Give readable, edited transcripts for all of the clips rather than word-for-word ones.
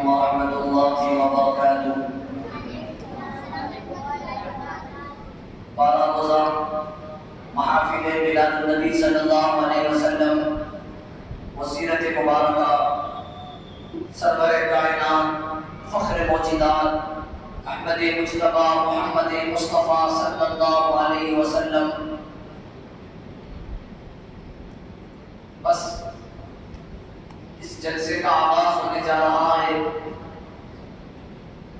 عليكم ورحمة الله وبركاته. para روزہ محافل میلاد النبی صلی اللہ علیہ وسلم و سیرت مبارکہ سرور کائنات فخر موجودات احمد مجتبی محمد مصطفیٰ صلی اللہ علیہ وسلم. بس اس جلسے کا آغاز ہونے جا رہا ہے.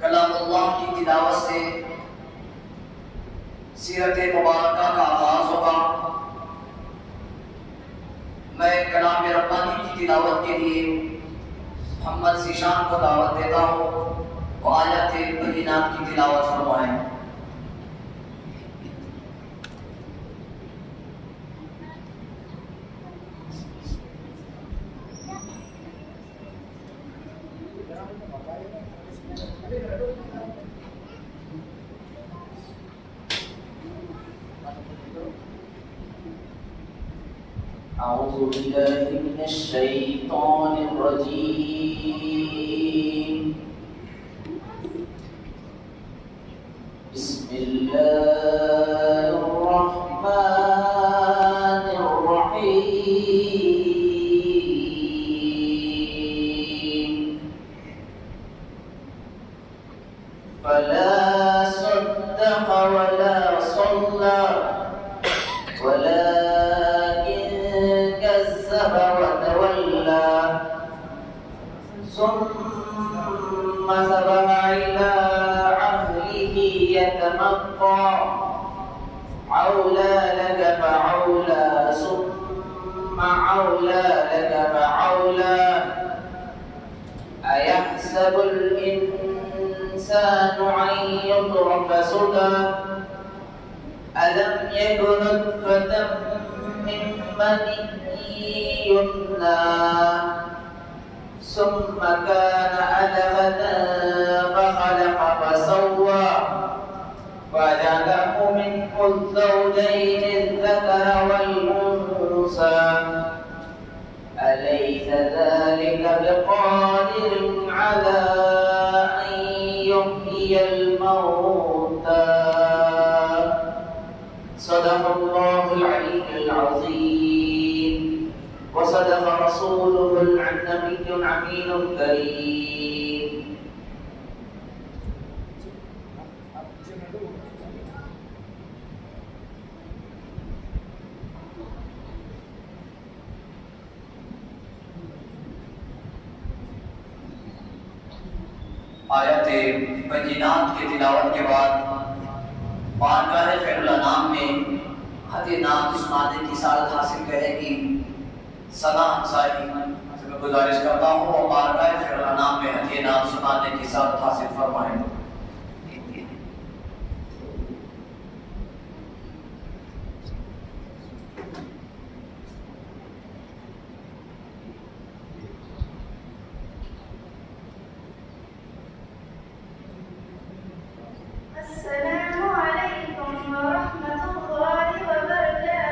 کلام اللہ کی تلاوت سے سیرت مبارکہ کا آغاز ہوگا. میں کلام ربانی کی تلاوت کے لیے محمد ذیشان کو دعوت دیتا ہوں وہ آیات بینات کی تلاوت فرمائیں. أعوذ بالله من الشيطان الرجيم. بسم الله الرحمن الرحيم. فلا صدق ولا صلى وتولى ثم ذهب إلى أهله يتمطى أولى لك فأولى ثم أولى لك فأولى أيحسب الإنسان أن يترك سدى ألم يكن نطفة من مني يمنى ثم كان علقة فخلق فسوى فجعله منه الزوجين الذكر والأنثى أليس ذلك بقادر على أن يحيي الموتى. صدق الله العلي العظيم وصدق رسوله النبي الأمين الكريم. آیت بینات کی تلاوت کے بعد بارگاہ خیر الانام میں ہدیہ نعت سنانے کی سعادت حاصل کرے گی ثنا انصاری سے میں گزارش کرتا ہوں وہ بارگاہ خیر الانام میں ہدیہ نعت سنانے کی سعادت حاصل فرمائیں. السلام علیکم ورحمۃ اللہ وبرکاتہ.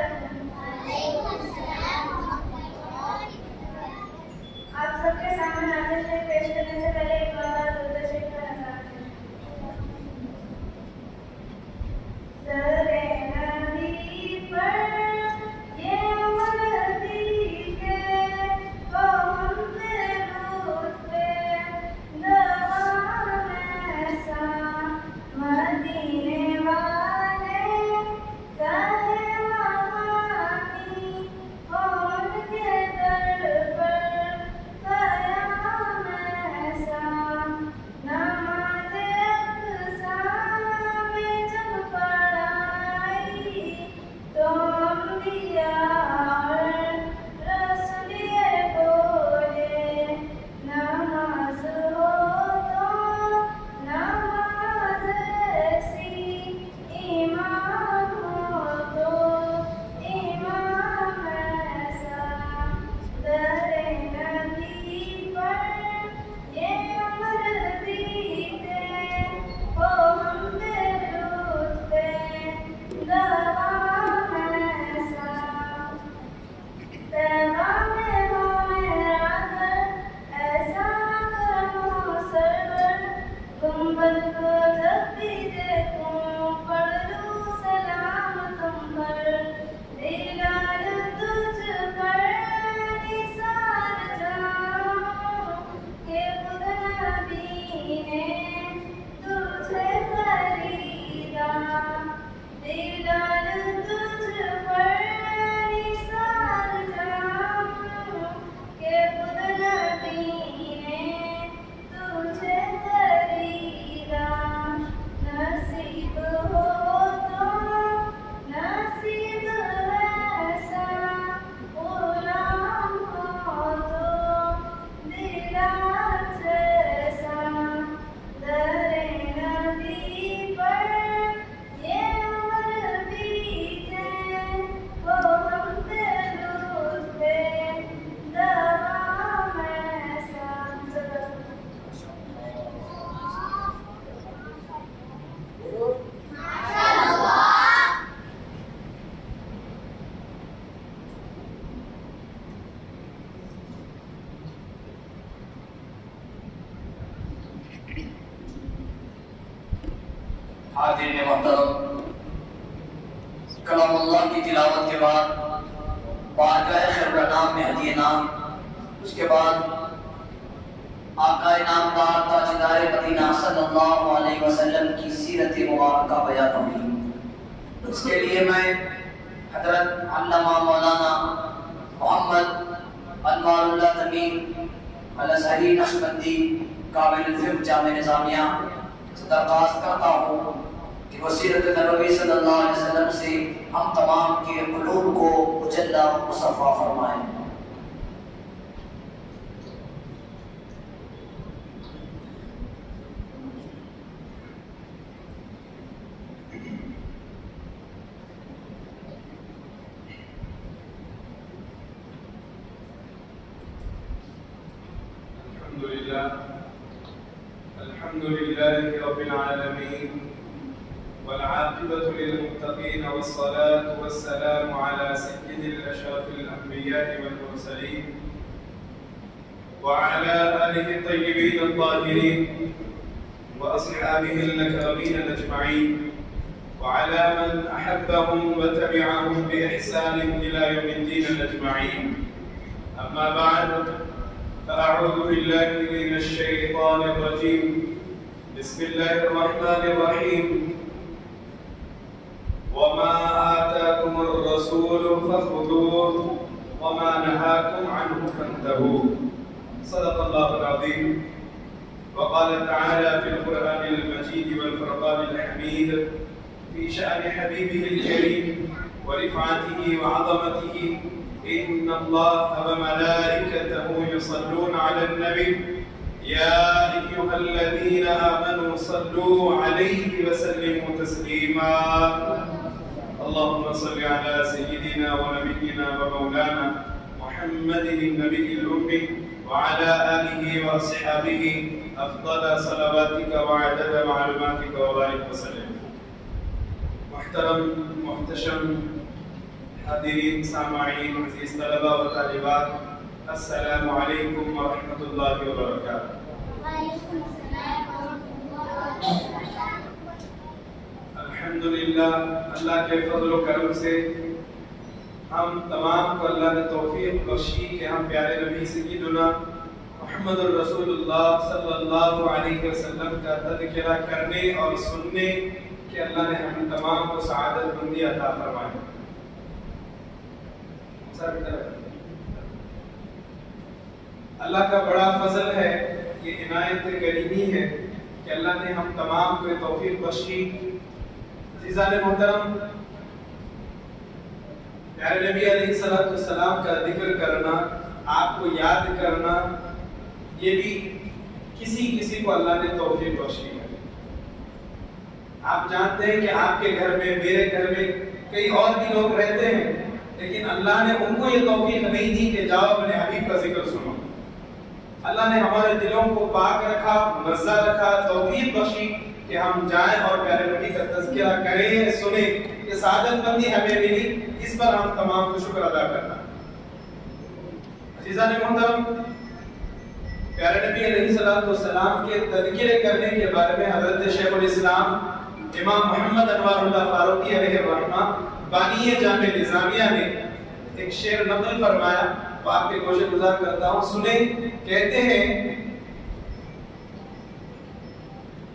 آپ سب کے سامنے حاضر سے پیش کرنے سے پہلے ایک بار درود شریف کا نذرانہ. حاضرین محترم، کلام اللہ کی تلاوت کے بعد بارگاہ خیر الانام میں ہدیہ نام، اس کے بعد آقا نامدار تاجدار مدینہ صلی اللہ علیہ وسلم کی سیرت مبارکہ بیان ہوگی۔ اس کے لیے میں حضرت علامہ مولانا محمد انوار اللہ تمیم الازہری نقشبندی قابل الفقہ جامع نظامیہ سے درخواست کرتا ہوں کہ وہ سیرت نبوی صلی اللہ علیہ وسلم سے ہم تمام کے قلوب کو مجلہ مصفا فرمائیں۔ الحمد لله رب العالمين والعاقبة للمتقين والصلاة والسلام على سيد الأشرف الأنبياء والمرسلين وعلى آله الطيبين الطاهرين وأصحابه الأكرمين أجمعين وعلى من أحبهم وتبعهم بإحسان إلى يوم الدين أجمعين. أما بعد، فأعوذ بالله من الشيطان الرجيم. بسم الله الرحمن الرحيم. وما آتاكم الرسول فخذوه وما نهاكم عنه فانتهوا. صدق الله العظيم. وقال تعالى في القرآن المجيد والفرقان الحميد في شأن حبيبه الكريم ورفعته وعظمته: إن الله وملائكته يصلون على النبي يا أيها الذين آمنوا صلوا عليه وسلموا تسليما. اللهم صل على سيدنا ونبينا ومولانا محمد النبي الأمي وعلى آله وأصحابه أفضل صلواتك وعدد معلوماتك وبارك وسلم. محترم محتشم حاضرین سامعین عزیز طلبہ و طالبات، السلام علیکم ورحمۃ اللہ وبرکاتہ۔ الحمدللہ، اللہ کے فضل و کرم سے ہم تمام کو اللہ نے توفیق بخشی کہ ہم پیارے نبی سیدنا محمد الرسول اللہ صلی اللہ علیہ وسلم کا تذکرہ کرنے اور سننے کہ اللہ نے ہم تمام کو سعادت مندی عطا فرمائی۔ اللہ کا بڑا فضل ہے، یہ عنایت کریمی ہے کہ اللہ نے ہم تمام کو توفیق بخشی۔ عزیزان محترم، پیارے نبی علیہ السلام کا ذکر کرنا، آپ کو یاد کرنا، یہ بھی کسی کو اللہ نے توفیق بخشی ہے۔ آپ جانتے ہیں کہ آپ کے گھر میں، میرے گھر میں کئی اور بھی لوگ رہتے ہیں، لیکن اللہ نے ان کو یہ توفیق نہیں دی کہ جاؤ اپنے حبیب کا ذکر سنو۔ اللہ نے ہمارے دلوں کو پاک رکھا، منزہ رکھا، توفیق بخشی کہ ہم جائیں اور پیارے نبی کا تذکرہ کریں، سنیں۔ یہ سعادت مندی ہمیں ملی، اس پر ہم تمام کو شکر ادا کرنا۔ عزیزان محترم، پیارے نبی علیہ السلام کے تذکرے کرنے کے بارے میں حضرت شیخ الاسلام امام محمد انوار اللہ فاروقی علیہ الرحمہ بانی جامع نظامیہ نے ایک شعر نقل فرمایا، وہ آپ کے گوشے گزار کرتا ہوں، سنیں۔ کہتے ہیں: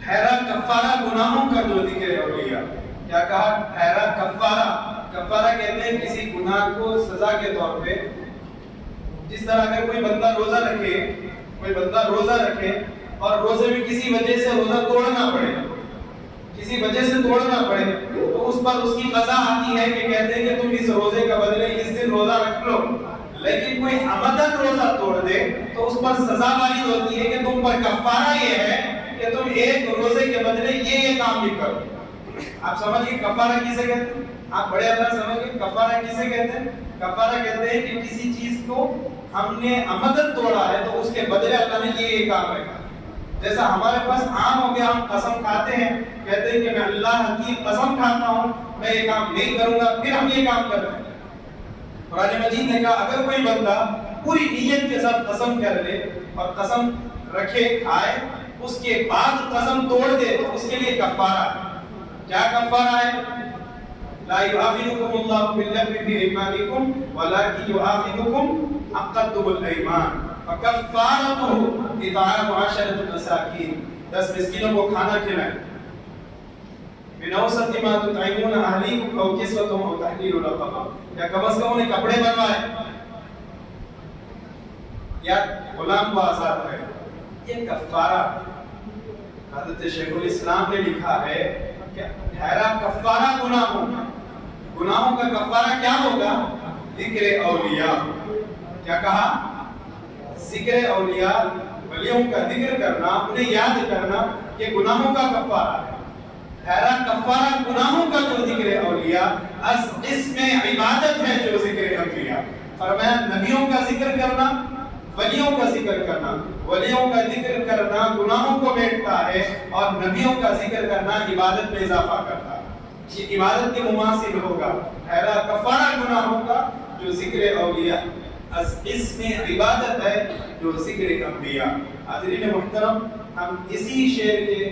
ٹھہرا کفارہ گناہوں کا جو ذکر اولیاء۔ کیا کہا؟ ٹھہرا کفارہ۔ کفارہ کہتے ہیں کسی گناہ کو سزا کے طور پہ، جس طرح اگر کوئی بندہ روزہ رکھے اور روزے میں کسی وجہ سے روزہ توڑنا پڑے، تو اس پر اس کی قضا آتی ہے کہ کہتے ہیں کہ تم اس روزے کا بدلے اس دن روزہ رکھ لو۔ لیکن کوئی عمدن روزہ توڑ دے تو اس پر سزا وارد ہوتی ہے کہ تم پر کفارہ یہ ہے کہ تم ایک روزے کے بدلے یہ کام بھی کرو۔ آپ سمجھئے کفارہ کسے کہتے ہیں؟ آپ بڑے اللہ سمجھئے کفارہ کسے کہتے ہیں؟ کفارہ کہتے ہیں کہ کسی چیز کو ہم نے عمدن توڑا ہے تو اس کے بدلے اللہ نے یہ کام رکھا۔ جیسا ہمارے پاس عام ہو گیا، ہم قسم کھاتے ہیں، کہتے ہیں کہ میں اللہ کی قسم کھاتا ہوں میں یہ کام نہیں کروں گا، پھر ہم یہ کام کرتے ہیں۔ قرآن مجید نے کہا اگر کوئی بندہ پوری نیت کے ساتھ قسم کر لے اور قسم رکھے کھائے، اس کے بعد قسم توڑ دے تو اس کے لیے کفارہ ہے۔ کیا کفارہ ہے؟ لا یؤاخذکم اللہ باللغو فی ایمانکم ولکن یؤاخذکم عقدتم الایمان فکفارتہ اطعام 10 مساکین، 10 مسکینوں کو کھانا کھلائیں، من اوسط ما تطعمون اہلیکم او کسوتہم او تحریر رقبہ، یا کم از کم انہیں کپڑے بنوائے یا غلام کو آزاد کرے. یہ کفارہ حضرت شیخ الاسلام نے لکھا ہے کہ ٹھہرا کفارہ گناہوں کا، گناہوں کا کفارہ کیا ہوگا؟ ذکر اولیاء. کیا کہا؟ ذکر اولیاء، ولیوں کا ذکر کرنا، انہیں یاد کرنا، یہ گناہوں کا کفارہ ہے. ٹھہرا کفارہ گناہوں کا جو ذکر اولیاء، اس میں عبادت ہے جو ذکر انبیاء. فرمایا نبیوں کا ذکر کرنا، ولیوں کا ذکر کرنا، ولیوں کا ذکر کرنا گناہوں کو میٹتا ہے اور نبیوں کا ذکر کرنا عبادت میں اضافہ کرتا ہے. یہ عبادت کے مماثل ہوگا. ٹھہرا کفارہ گناہوں کا جو ذکر اولیاء، اس میں عبادت ہے جو ذکر انبیاء. حاضرین محترم، ہم اسی شعر کے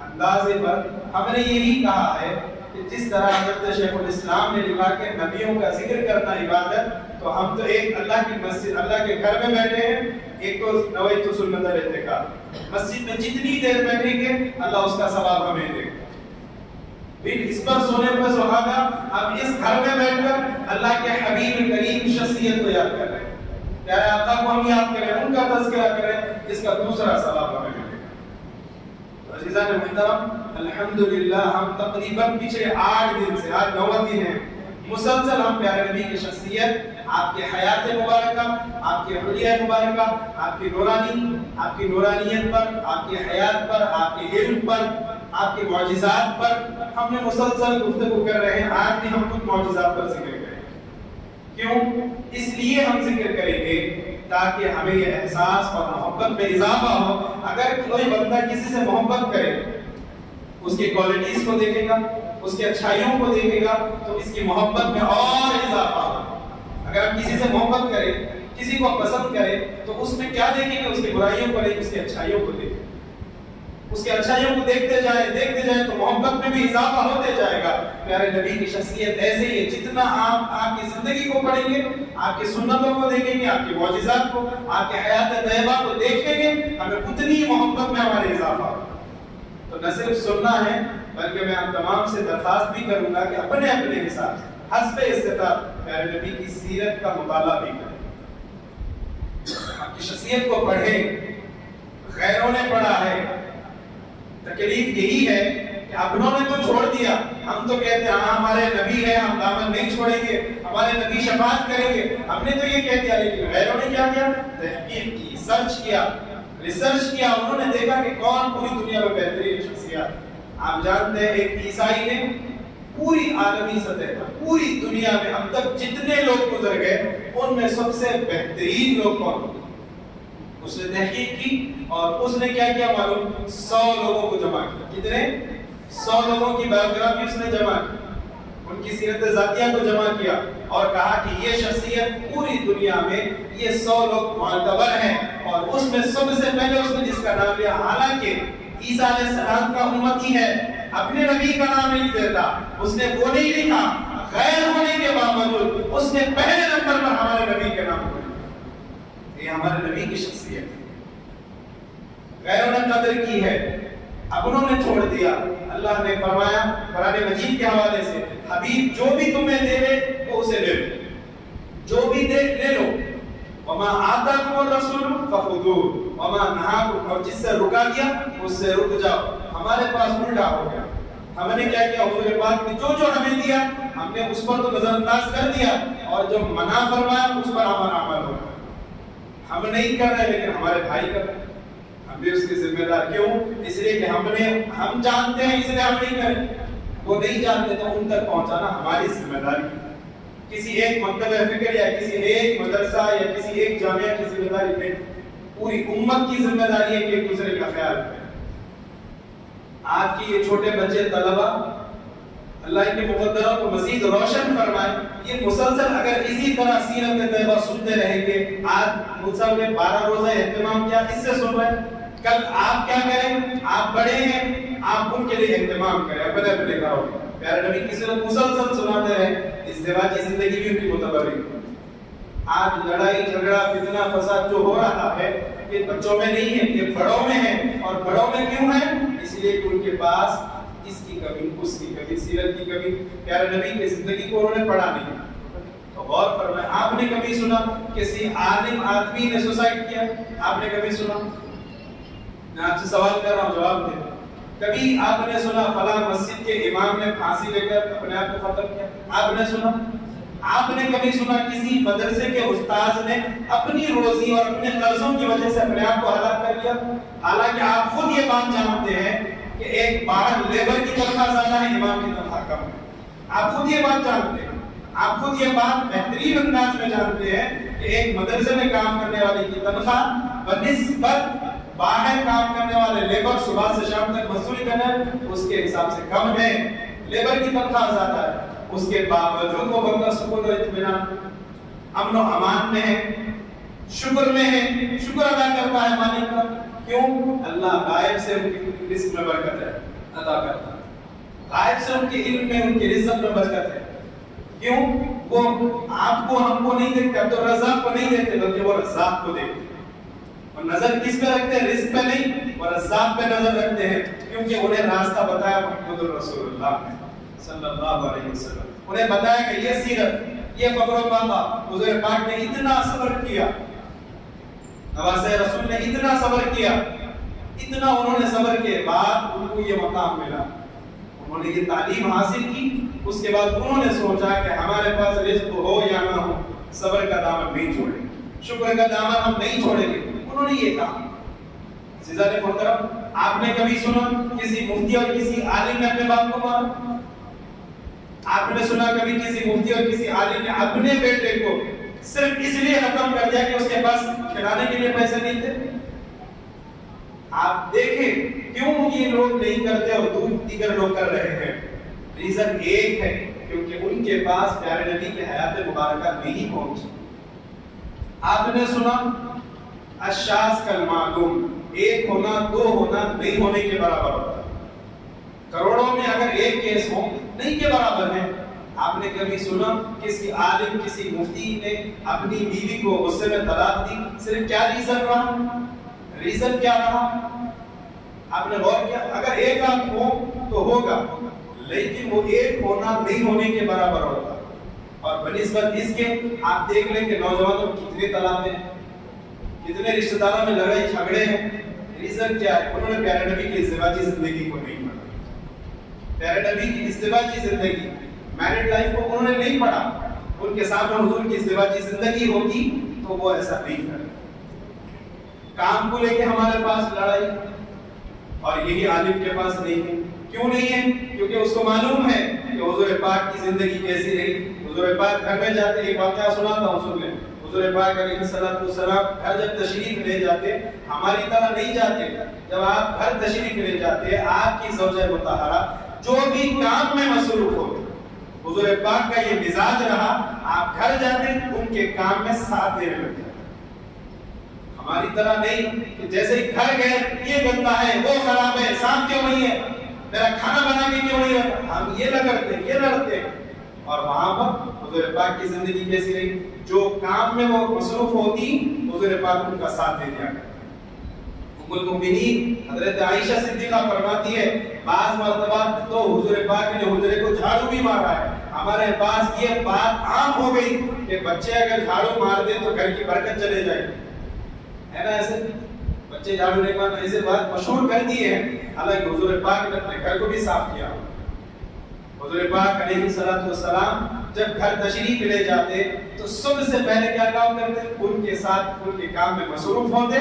اندازے پر ہم نے یہی کہا ہے کہ جس طرح حضرت شیخ الاسلام نے لکھا کہ نبیوں کا ذکر کرنا عبادت، تو ہم تو ایک اللہ کی مسجد، اللہ کے گھر میں بیٹھے ہیں، ایک تو نویت سنت الاعتکاف، مسجد میں جتنی دیر بیٹھیں گے اللہ اس کا ثواب ہمیں دے گا. پھر اس پر سونے پر سہاگا، ہم اس گھر میں بیٹھ کر اللہ کے حبیب کریم شخصیت کو یاد کر رہے ہیں، پیارے آقا کو ہم یاد کریں، ان کا تذکرہ کریں، اس کا دوسرا ثواب ہمیں ملے گا. عزیزان محترم، الحمدللہ ہم تقریباً پچھلے 8 دن سے، آج 9 دن ہیں، مسلسل ہم پیارے نبی کی شخصیت، آپ کے حیات مبارکہ، آپ کے حلیہ مبارکہ، آپ کی نورانیت پر، آپ کے حیات پر، آپ کے علم پر، آپ کے معجزات پر ہم نے مسلسل گفتگو کر رہے ہیں. آج بھی ہم کچھ معجزات پر ذکر کریں. کیوں؟ اس لیے ہم ذکر کریں گے تاکہ ہمیں یہ احساس اور محبت میں اضافہ ہو. اگر کوئی بندہ کسی سے محبت کرے، اس کی کوالٹیز کو دیکھے گا، اس کی اچھائیوں کو دیکھے گا، تو اس کی محبت میں اور اضافہ ہوگا. اگر آپ کسی سے محبت کریں، کسی کو پسند کریں، تو اس میں کیا دیکھیں گے؟ اس کی برائیوں کو نہیں، اس کی اچھائیوں کو دیکھیں. اس کی اچھائیوں کو دیکھتے جائیں تو محبت میں بھی اضافہ ہوتے جائے گا. پیارے نبی کی شخصیت ایسے ہی ہے، جتنا آپ کی زندگی کو پڑھیں گے، آپ کی سنتوں کو دیکھیں گے، آپ کی معجزات کو، آپ کے حیات طیبہ کو دیکھیں گے، ہمیں اتنی محبت میں ہمارے اضافہ ہوگا. تو نہ صرف سننا ہے، بلکہ میں آپ تمام سے درخواست بھی کروں گا کہ اپنے اپنے حساب سے حسب استطاعت پیارے نبی کی سیرت کا مطالعہ بھی کریں، آپ کی شخصیت کو پڑھیں. غیروں نے پڑھا ہے، تکلیف یہی ہے کہ اپنوں نے تو چھوڑ دیا. ہم تو کہتے ہیں ہاں ہمارے نبی ہے، ہم دامن نہیں چھوڑیں گے، ہمارے نبی شفاعت کریں گے. ہم نے تو یہ کہہ دیا، لیکن غیروں نے کیا کیا؟ تحقیق کی، سرچ کیا، ریسرچ کیا. انہوں نے دیکھا کہ کون پوری دنیا میں بہترین شخصیات. آپ جانتے ہیں ایک عیسائی نے پوری عالمی سطح پر، پوری دنیا میں اب تک جتنے لوگ گزر گئے، ان میں سب سے بہترین لوگ کون؟ اس نے تحقیق کی اور اس نے کیا کیا معلوم؟ 100 لوگوں کو جمع کیا. کتنے؟ 100 لوگوں کی بایوگرافی اس نے جمع کی، ان کی سیرت ذاتیہ کو جمع کیا اور کہا کہ یہ شخصیت پوری دنیا میں یہ 100 لوگ معتبر ہیں. اور اس میں سب سے پہلے اس نے جس کا نام لیا، حالانکہ عیسیٰ علیہ السلام کا امتی ہے، اپنے نبی کا نام نہیں دیتا، اس نے وہ نہیں لکھا، غیر ہونے کے باوجود اس نے پہلے نمبر پر ہمارے نبی کے نام کو لکھا. یہ ہمارے نبی کی شخصیت ہے. غیروں نے قدر کی ہے، اپنوں نے چھوڑ دیا. اللہ نے فرمایا قرآن مجید کے حوالے سے، حبیب جو بھی تمہیں دے دے وہ اسے لے لو، جو بھی دے لے لو. وما آتاکم الرسول فخذوہ وما نہاکم، اور جس سے رکا دیا اس سے رک جاؤ. ہمارے پاس الٹا ہو گیا. ہم نے کیا کیا؟ حضور پاک نے جو ہمیں دیا ہم نے اس پر تو نظر انداز کر دیا، اور جو منع فرمایا اس پر ہمارا عمل ہو گیا. ہم نہیں کر رہے لیکن ہمارے بھائی کر رہے ہیں، ہم بھی اس کے ذمہ دار. کیوں؟ اس لیے کہ ہم جانتے ہیں اس لیے ہم نہیں کریں. وہ نہیں جانتے تو ان تک پہنچانا ہماری ذمہ داری. کسی ایک مکتب فکر یا کسی ایک مدرسہ یا کسی ایک جامعہ کی ذمہ داری نہیں، پوری امت کی ذمہ داری ہے کہ ایک دوسرے کا خیال رکھیں. آج کی یہ چھوٹے بچے طلبہ، اللہ کے مقدروں کو مزید روشن فرمائے. یہ مسلسل اگر اسی طرح سیرت طیبہ سنتے رہیں گے، آج مصعب نے 12 روزہ اہتمام کیا، اس سے سن رہے ہیں. کل آپ کیا کریں؟ آپ بڑے ہیں، آپ ان کے لیے اہتمام کریں اپنے اپنے گھروں میں. پیارے نبی کی سیرت مسلسل سناتے رہے, ازدواجی زندگی بھی ان کی متبرک. آج لڑائی جھگڑا فتنہ فساد جو ہو رہا ہے یہ بچوں میں نہیں ہے, یہ بڑوں میں ہے. اور بڑوں میں کیوں ہے؟ اس لیے کہ ان کے پاس اس کی کمی, اس کی کمی, سیرت کی کمی. پیارے نبی کی زندگی کو انہوں نے پڑھا نہیں. تو غور فرمائیں, آپ نے کبھی سنا کسی عالم آدمی نے سوسائڈ کیا؟ آپ نے کبھی سنا؟ میں آپ سے سوال کر رہا ہوں, جواب دیں. کبھی آپ نے سنا فلاں مسجد کے امام نے پھانسی لے کر اپنے آپ کو ختم کیا؟ آپ نے سنا؟ آپ نے کبھی سنا کسی مدرسے کے استاذ نے اپنی روزی اور اپنے قرضوں کی وجہ سے اپنے آپ کو ہلاک کر لیا؟ حالانکہ آپ خود یہ بات جانتے ہیں کہ ایک باہر لیبر کی تنخواہ زیادہ ہے, امام کی تنخواہ کم ہے. آپ خود یہ بات جانتے ہیں, آپ خود یہ بات بہترین انداز میں جانتے ہیں کہ ایک مدرسے میں کام کرنے والے کی تنخواہ بنسبت باہر کام کرنے والے لیبر صبح سے شام تک مزدوری کرنے اس کے حساب سے کم ہے. لیبر کی تنخواہ زیادہ ہے, اس کے باوجود وہ بندہ سکون اور اطمینان, امن و امان میں ہے, شکر میں ہے, شکر ادا کرتا ہے مالک کا. کیوں؟ اللہ غائب سے ان کی رزق میں برکت ہے عطا کرتا ہے, غائب سے ان کے علم میں, ان کی رزق میں برکت ہے. کیوں؟ وہ آپ کو ہم کو نہیں دیکھتے, اب تو رزاق کو نہیں دیکھتے بلکہ وہ رزاق کو دیکھتے ہیں. اور نظر کس پہ رکھتے ہیں؟ رزق پہ نہیں, وہ رزاق پہ نظر رکھتے ہیں, کیونکہ انہیں راستہ بتایا محمد رسول اللہ نے صلی اللہ علیہ وسلم. انہیں بتایا کہ یہ سیرت, یہ فقر و فاقہ, حضور پاک نے اتنا صبر کیا, نواسۂ رسول نے اتنا صبر کیا, اتنا انہوں نے صبر کے بعد ان کو یہ مقام ملا. انہوں نے یہ تعلیم حاصل کی, اس کے بعد انہوں نے سوچا کہ ہمارے پاس رزق ہو یا نہ ہو, صبر کا دامن نہیں چھوڑیں, شکر کا دامن ہم نہیں چھوڑیں گے. انہوں نے یہ کہا. عزیزان محترم, آپ نے کبھی سنا کسی مفتی اور کسی عالم نے اپنے باپ کو مارا؟ آپ نے سنا کبھی کسی مفتی اور کسی عالم نے اپنے بیٹے کو صرف اس لیے ختم کر دیا کہ اس کے پاس کھلانے کے لیے پیسے نہیں تھے؟ آپ دیکھیں کیوں یہ لوگ نہیں کرتے اور دیگر لوگ کر رہے ہیں. ریزن ایک ہے, کیونکہ ان کے پاس پیارے نبی کی حیات مبارکہ نہیں پہنچی. آپ نے سنا الشاذ کالمعدوم, ایک ہونا دو ہونا نہیں ہونے کے برابر ہوتا ہے. کروڑوں میں اگر ایک کیس ہو نہیں کے برابر ہے. آپ نے کبھی سنا کسی عالم کسی مفتی نے اپنی بیوی کو غصے میں طلاق دی؟ صرف کیا ریزن رہا؟ ریزن کیا رہا؟ آپ نے غور کیا؟ اگر ایک آدھ ہو تو ہوگا, لیکن وہ ایک ہونا نہیں ہونے کے برابر ہوتا. اور بنسبت اس کے آپ دیکھ لیں کہ نوجوانوں کی کتنی طلاقیں ہیں, کتنے رشتہ داروں میں لڑائی جھگڑے ہیں. ریزن کیا ہے؟ انہوں نے پیارے نبی کی ازدواجی زندگی کو نہیں پڑھا. پیارے نبی کی ازدواجی زندگی, میرڈ لائف کو انہوں نے نہیں پڑھا. ان کے سامنے حضور کی ازدواجی زندگی ہوتی تو وہ ایسا نہیں کرتے. کام کو لے کے ہمارے پاس لڑائی, اور یہی عالم کے پاس نہیں ہے. کیوں نہیں ہے؟ کیونکہ اس کو معلوم ہے کہ حضور پاک کی زندگی کیسی رہی. حضور پاک گھر میں جاتے, ایک واقعہ سناتا ہوں سن لیں. حضور پاک علیہ السلام گھر جب تشریف لے جاتے, ہماری طرح نہیں جاتے. جب آپ گھر تشریف لے جاتے, آپ کی زوجہ مطہرہ جو بھی کام میں مصروف ہوتے, حضور پاک کا یہ مزاج رہا, آپ گھر جاتے ان کے کام میں ساتھ دینے لگتے. ہماری طرح نہیں کہ جیسے ہی گھر گئے, یہ گندا ہے, وہ خراب ہے, صاف کیوں نہیں ہے, میرا کھانا بنا کے کیوں نہیں رہتا, ہم یہ نہ کرتے, یہ لڑتے. اور وہاں پر حضور پاک کی زندگی کیسی رہی؟ جو کام میں وہ مصروف ہوتی, حضور پاک ان کا ساتھ دے دیا کرتے. ام المؤمنین حضرت عائشہ صدیقہ فرماتی ہے, بعض مرتبہ تو حضور پاک نے حجرے کو جھاڑو بھی مارا ہے. ہمارے پاس یہ بات عام ہو گئی کہ بچے اگر جھاڑو مار دیں تو گھر کی برکت چلے جائے, ہے نا ایسے؟ بچے جھاڑو نہیں مارنا, ایسے بات مشہور کر دی ہے. حالانکہ حضور پاک نے اپنے گھر کو بھی صاف کیا. حضور پاک علیہ السلام جب گھر تشریف لے جاتے تو سب سے پہلے کیا کام کرتے؟ ان کے ساتھ ان کے کام میں مصروف ہوتے.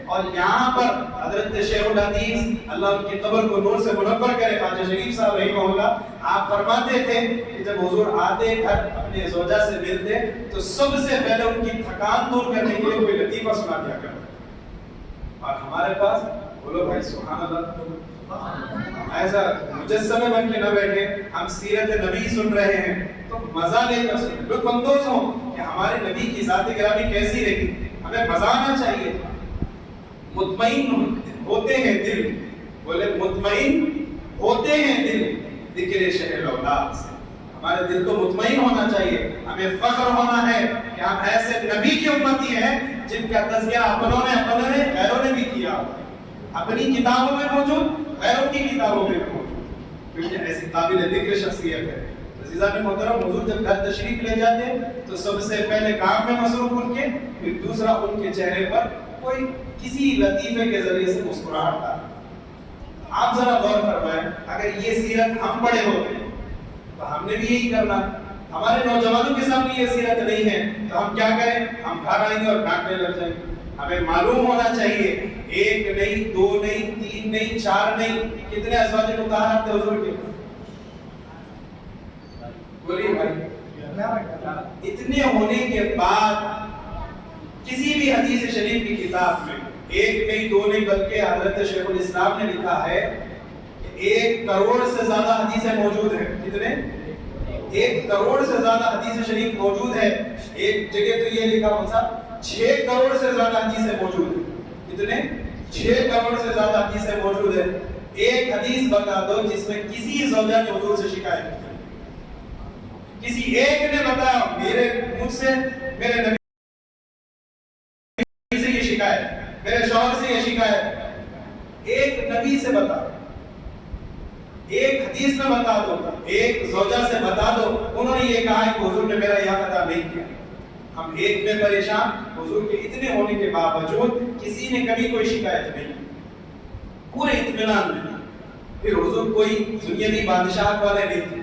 اور یہاں پر حضرت شیخ الحدیث اللہ ان کی قبر کو نور سے منور کرے, خواجہ شریف صاحب رحمہ اللہ, آپ فرماتے تھے کہ جب حضور آتے گھر اپنے زوجہ سے ملتے تو سب سے پہلے ان کی تھکان دور کرنے کے لیے کوئی لطیفہ سنا دیا کرتے. اور ہمارے پاس بولو بھائی سبحان اللہ, ایسا مجسمے بن کے نہ بیٹھے, ہم سیرت نبی سن رہے ہیں تو مزہ لے کر سنیں, لطف اندوز ہوں کہ ہمارے نبی کی ذات گرامی کیسی رہی. ہمیں مزہ آنا چاہیے. مطمئن ہوتے ہیں دل, بولے مطمئن ہوتے ہیں دل ذکر شہر اولاد سے. ہمارے دل تو مطمئن ہونا چاہیے. ہمیں فخر ہونا ہے کہ ہم ایسے نبی کی امتی ہیں جن کا تذکرہ اپنوں نے غیروں نے بھی کیا. اپنی کتابوں میں موجود, غیروں کی کتابوں میں موجود, کیونکہ ایسی قابل ذکر شخصیت ہے. عزیزان محترم, حضور جب گھر تشریف لے جاتے تو سب سے پہلے کام میں مصروف ان کے, پھر دوسرا ان کے چہرے پر کوئی کسی لطیفے کے ذریعے سے مسکراہٹ آ. آپ ذرا غور فرمائیں, اگر یہ سیرت ہم پڑھے ہوتے تو ہم نے بھی یہی کرنا. ہمارے نوجوانوں کے سامنے یہ سیرت نہیں ہے تو ہم کیا کریں؟ ہم گھر آئیں گے اور ڈانٹنے لگ جائیں گے. ہمیں معلوم ہونا چاہیے, ایک نہیں, دو نہیں, تین نہیں, چار نہیں, کتنے ازواج مطہرات تھے حضور کے؟ بولیے بھائی. اتنے ہونے کے بعد کسی بھی حدیث شریف کی کتاب میں ایک نہیں, دو نہیں, بلکہ حضرت شیخ الاسلام نے لکھا ہے کہ 1 کروڑ سے زیادہ حدیثیں موجود ہیں. کتنے؟ 1 کروڑ سے زیادہ حدیث شریف موجود ہے. ایک جگہ تو یہ لکھا ہوتا 6 کروڑ سے زیادہ حدیثیں موجود ہیں. کتنے؟ 6 کروڑ سے زیادہ حدیثیں موجود ہیں. ایک حدیث بتا دو جس میں کسی زوجہ نے حضور سے شکایت کی, کسی ایک نے بتایا میرے مجھ سے میرے نبی سے یہ شکایت, میرے شوہر سے یہ شکایت. ایک نبی سے بتا, ایک حدیث میں بتا دو, ایک زوجہ سے بتا دو انہوں نے یہ کہا کہ حضور نے میرا یہ ادا نہیں کیا. ہم ایک میں پریشان, حضور کے اتنے ہونے کے باوجود کسی نے کبھی کوئی شکایت نہیں, پورے اطمینان میں. پھر حضور کوئی دنیاوی بادشاہ والے نہیں تھے.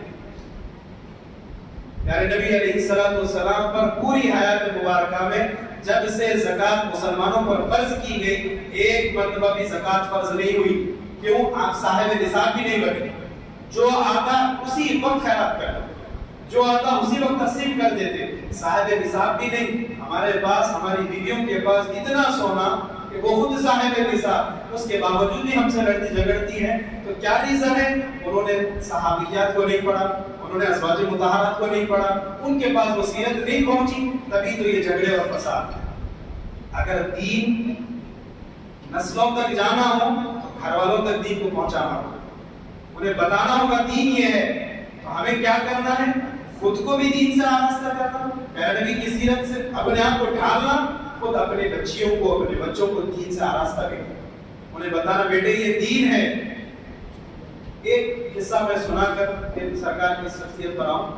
پیارے نبی علیہ السلام پر پوری حیات مبارکہ میں جب سے زکوٰۃ مسلمانوں پر فرض کی گئی, ایک مرتبہ بھی زکوٰۃ فرض نہیں ہوئی. کیوں؟ آپ صاحب نصاب بھی نہیں بنے. جو آتا اسی وقت خیرات کرتے, جو آتا اسی وقت تقسیم کر دیتے. صاحب نصاب بھی نہیں. ہمارے پاس, ہماری بیویوں کے پاس اتنا سونا کہ وہ خود صاحب نصاب, اس کے باوجود بھی ہم سے لڑتی جھگڑتی ہیں. تو کیا ریزن ہے؟ انہوں نے صحابیات کو نہیں پڑھا, انہوں نے ازواج مطہرات کو نہیں پڑھا, ان کے پاس وہ سیرت نہیں پہنچی, تبھی تو یہ جھگڑے اور فساد. اگر دین نسلوں تک جانا ہو تو گھر والوں تک دین کو پہنچانا ہو, انہیں بتانا ہوگا دین یہ ہے. تو ہمیں کیا کرنا ہے؟ خود کو بھی دین سے آراستہ کرنا, میرے نبی کی سیرت سے اپنے آپ کو ڈھالنا, خود اپنے بچیوں کو, اپنے بچوں کو دین سے آراستہ کرنا, انہیں بتانا بیٹے یہ دین ہے. ایک قصہ میں سنا کر پھر سرکار کی شخصیت پر آؤں.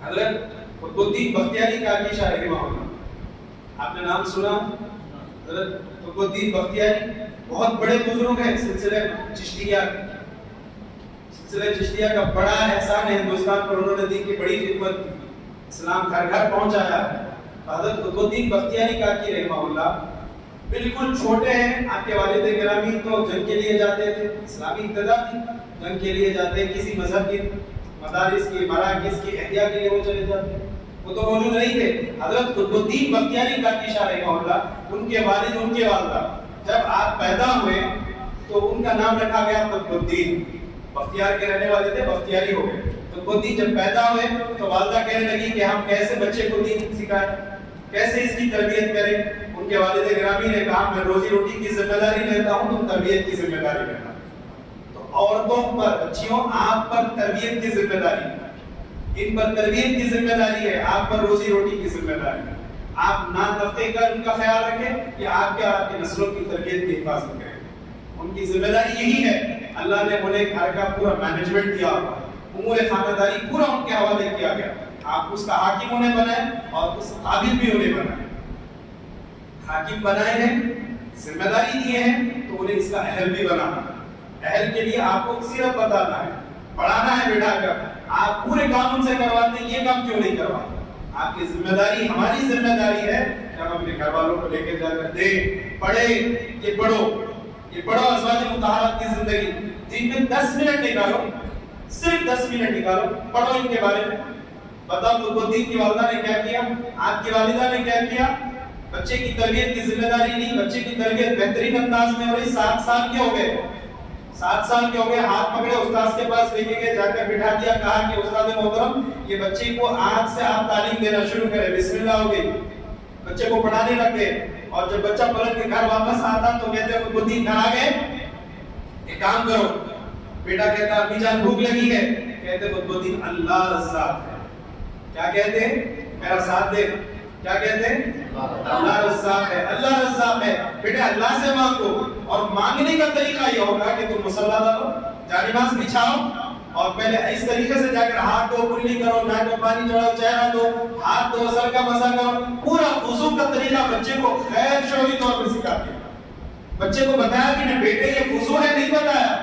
حضرت قطب الدین بختیاری کاکی شاہ رحمہ اللہ, آپ نے نام سنا؟ حضرت قطب الدین بختیاری بہت بڑے بزرگ ہیں. سلسلہ چشتیہ کا بڑا احسان ہے ہندوستان پر, انہوں نے دین کی بڑی خدمت کی, اسلام گھر گھر پہنچایا. حضرت قطب الدین بختیاری کاکی رحمہ اللہ بالکل چھوٹے ہیں. آپ کے والد گرامی تو جنگ کے لیے جاتے تھے, اسلامی ابتدا تھی, جنگ کے لیے جاتے, کسی مذہب کی مدارس کی, مراکز کی احیا کے لیے وہ چلے جاتے, وہ تو موجود نہیں تھے. حضرت قطب الدین بختیاری کاکی شاہ رحمہ اللہ, ان کے والد, ان کے والدہ جب آپ پیدا ہوئے تو ان کا نام رکھا گیا قطب الدین. بختیار کے رہنے والے تھے, بختیاری ہو گئے. قطب الدین جب پیدا ہوئے تو والدہ کہنے لگی کہ ہم کیسے بچے کو دین سکھائیں, کیسے اس کی تربیت کریں. ان کے والد گرامی نے کہا میں روزی روٹی کی ذمہ داری لیتا ہوں, تم تربیت کی ذمہ داری لینا. تو عورتوں پر, بچیوں آپ پر تربیت کی ذمہ داری, ان پر تربیت کی ذمہ داری ہے, آپ پر روزی روٹی کی ذمہ داری ہے. آپ نہ تفقے کر ان کا خیال رکھیں کہ آپ کے اور آپ کی نسلوں کی تربیت کی حفاظت کریں. ان کی ذمہ داری یہی ہے. اللہ نے انہیں گھر کا پورا مینجمنٹ دیا, امور خانہ داری پورا ان کے حوالے کیا گیا. آپ اس کا حاکم انہیں بنائیں اور اس قابل بھی انہیں بنائیں. حاکم بنائے ہیں, ذمہ داری دیے ہیں, تو انہیں اس کا اہل بھی بنانا. اہل کے لیے آپ کو سیرت بتانا ہے, پڑھانا ہے بٹھا کر. آپ پورے کام ان سے کرواتے ہیں, یہ کام کیوں نہیں کرواتے؟ آپ کی ذمہ داری, ہماری ذمہ داری ہے کہ ہم اپنے گھر والوں کو لے کے جا کر دیں, پڑھے, یہ پڑھو ازواج مطہرات کی زندگی. دن میں 10 منٹ نکالو, صرف 10 منٹ نکالو, پڑھو ان کے بارے میں. بتاؤ قطب الدین کی والدہ نے کیا کیا, آپ کی والدہ نے کیا کیا. بچے کی تربیت کی ذمہ داری نہیں, بچے کی تربیت بہترین انداز میں ہو رہی. 7 سال کے ہو گئے, 7 سال کے ہو گئے, ہاتھ پکڑے, استاد کے پاس لے کے گئے, جا کر بٹھا دیا, کہا کہ استاد محترم یہ بچے کو آج سے آپ تعلیم دینا شروع کریں. بسم اللہ ہو گئی, بچے کو پڑھانے لگے. اور جب بچہ پلٹ کے گھر واپس آتا تو کہتے قطب الدین کہاں گئے, ایک کام کرو بیٹا کہتا امی جان بھوک لگی ہے، کہتے قطب اللہ رزاق ہے. کیا کہتے ہیں؟ میرا ساتھ دے، کیا کہتے ہیں؟ اللہ رزاق ہے، اللہ رزاق ہے. بیٹا اللہ سے مانگو، اور مانگنے کا طریقہ یہ ہوگا کہ تم مصلی ڈالو، جانماز بچھاؤ، اور پہلے اس طریقے سے جا کر ہاتھ دو، کلی کرو، ناک میں پانی چڑھاؤ، چہرہ دو، ہاتھ دو، سر کا مسح کرو. پورا وضو کا طریقہ بچے کو غیر شعوری طور پر سکھا دیا. بچے کو بتایا کہ نہیں بیٹے یہ وضو ہے، نہیں بتایا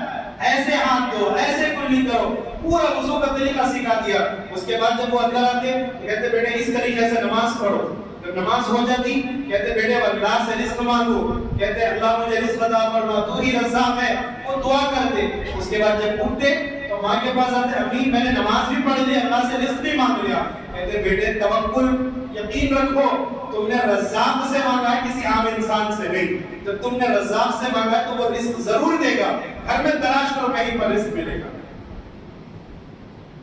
ایسے ہاتھ دو، ایسے کلی کرو، پورا وضو کا طریقہ سکھا دیا. اس کے بعد جب وہ اندر آتے کہتے بیٹے اس طریقے سے نماز پڑھو. جب نماز ہو جاتی کہتے بیٹے اللہ سے رزق مانگو، کہتے اللہ مجھے رزق عطا فرما، تو ہی رزاق ہے. وہ دعا کرتے. اس کے بعد جب اٹھتے تو ماں کے پاس آتے، امی میں نے نماز بھی پڑھ لی، اللہ سے رزق بھی مانگ لیا. کہتے بیٹے توکل، یقین رکھو، تم نے رزاق سے مانگا ہے، کسی عام انسان سے نہیں. جب تم نے رزاق سے مانگا ہے تو وہ رزق ضرور دے گا. گھر میں تلاش کرو، کہیں پر رزق ملے گا.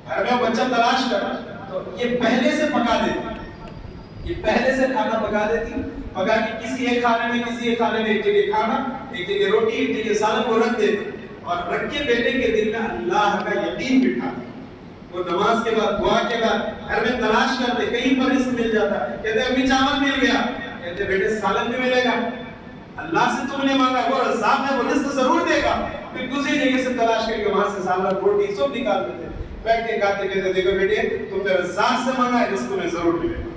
گھر میں بچہ تلاش کر، تو یہ پہلے سے پکا دیتی، یہ پہلے سے کھانا پکا دیتی، پکا کے کسی ایک کھانے میں کسی ایک کھانے میں ایک جگہ کھانا، ایک جگہ روٹی، ایک جگہ سالن کو رکھ دیتی، اور رکھ کے بیٹے کے دل میں اللہ کا یقین بٹھاتی. وہ نماز کے بعد دعا کے بعد گھر میں تلاش کرتے، کہیں پر رزق مل جاتا. کہتے امی چاول مل گیا، کہتے بیٹے سالن بھی ملے گا، اللہ سے تم نے مانگا، وہ رزاق ہے، وہ رزق ضرور دے گا. پھر دوسری جگہ سے تلاش کر کے وہاں سے سالن روٹی سب نکال دیتے، بیٹھ کے کھاتے. کہتے دیکھو بیٹے تم نے رزاق سے مانگا ہے، رزق تمہیں ضرور ملے گا.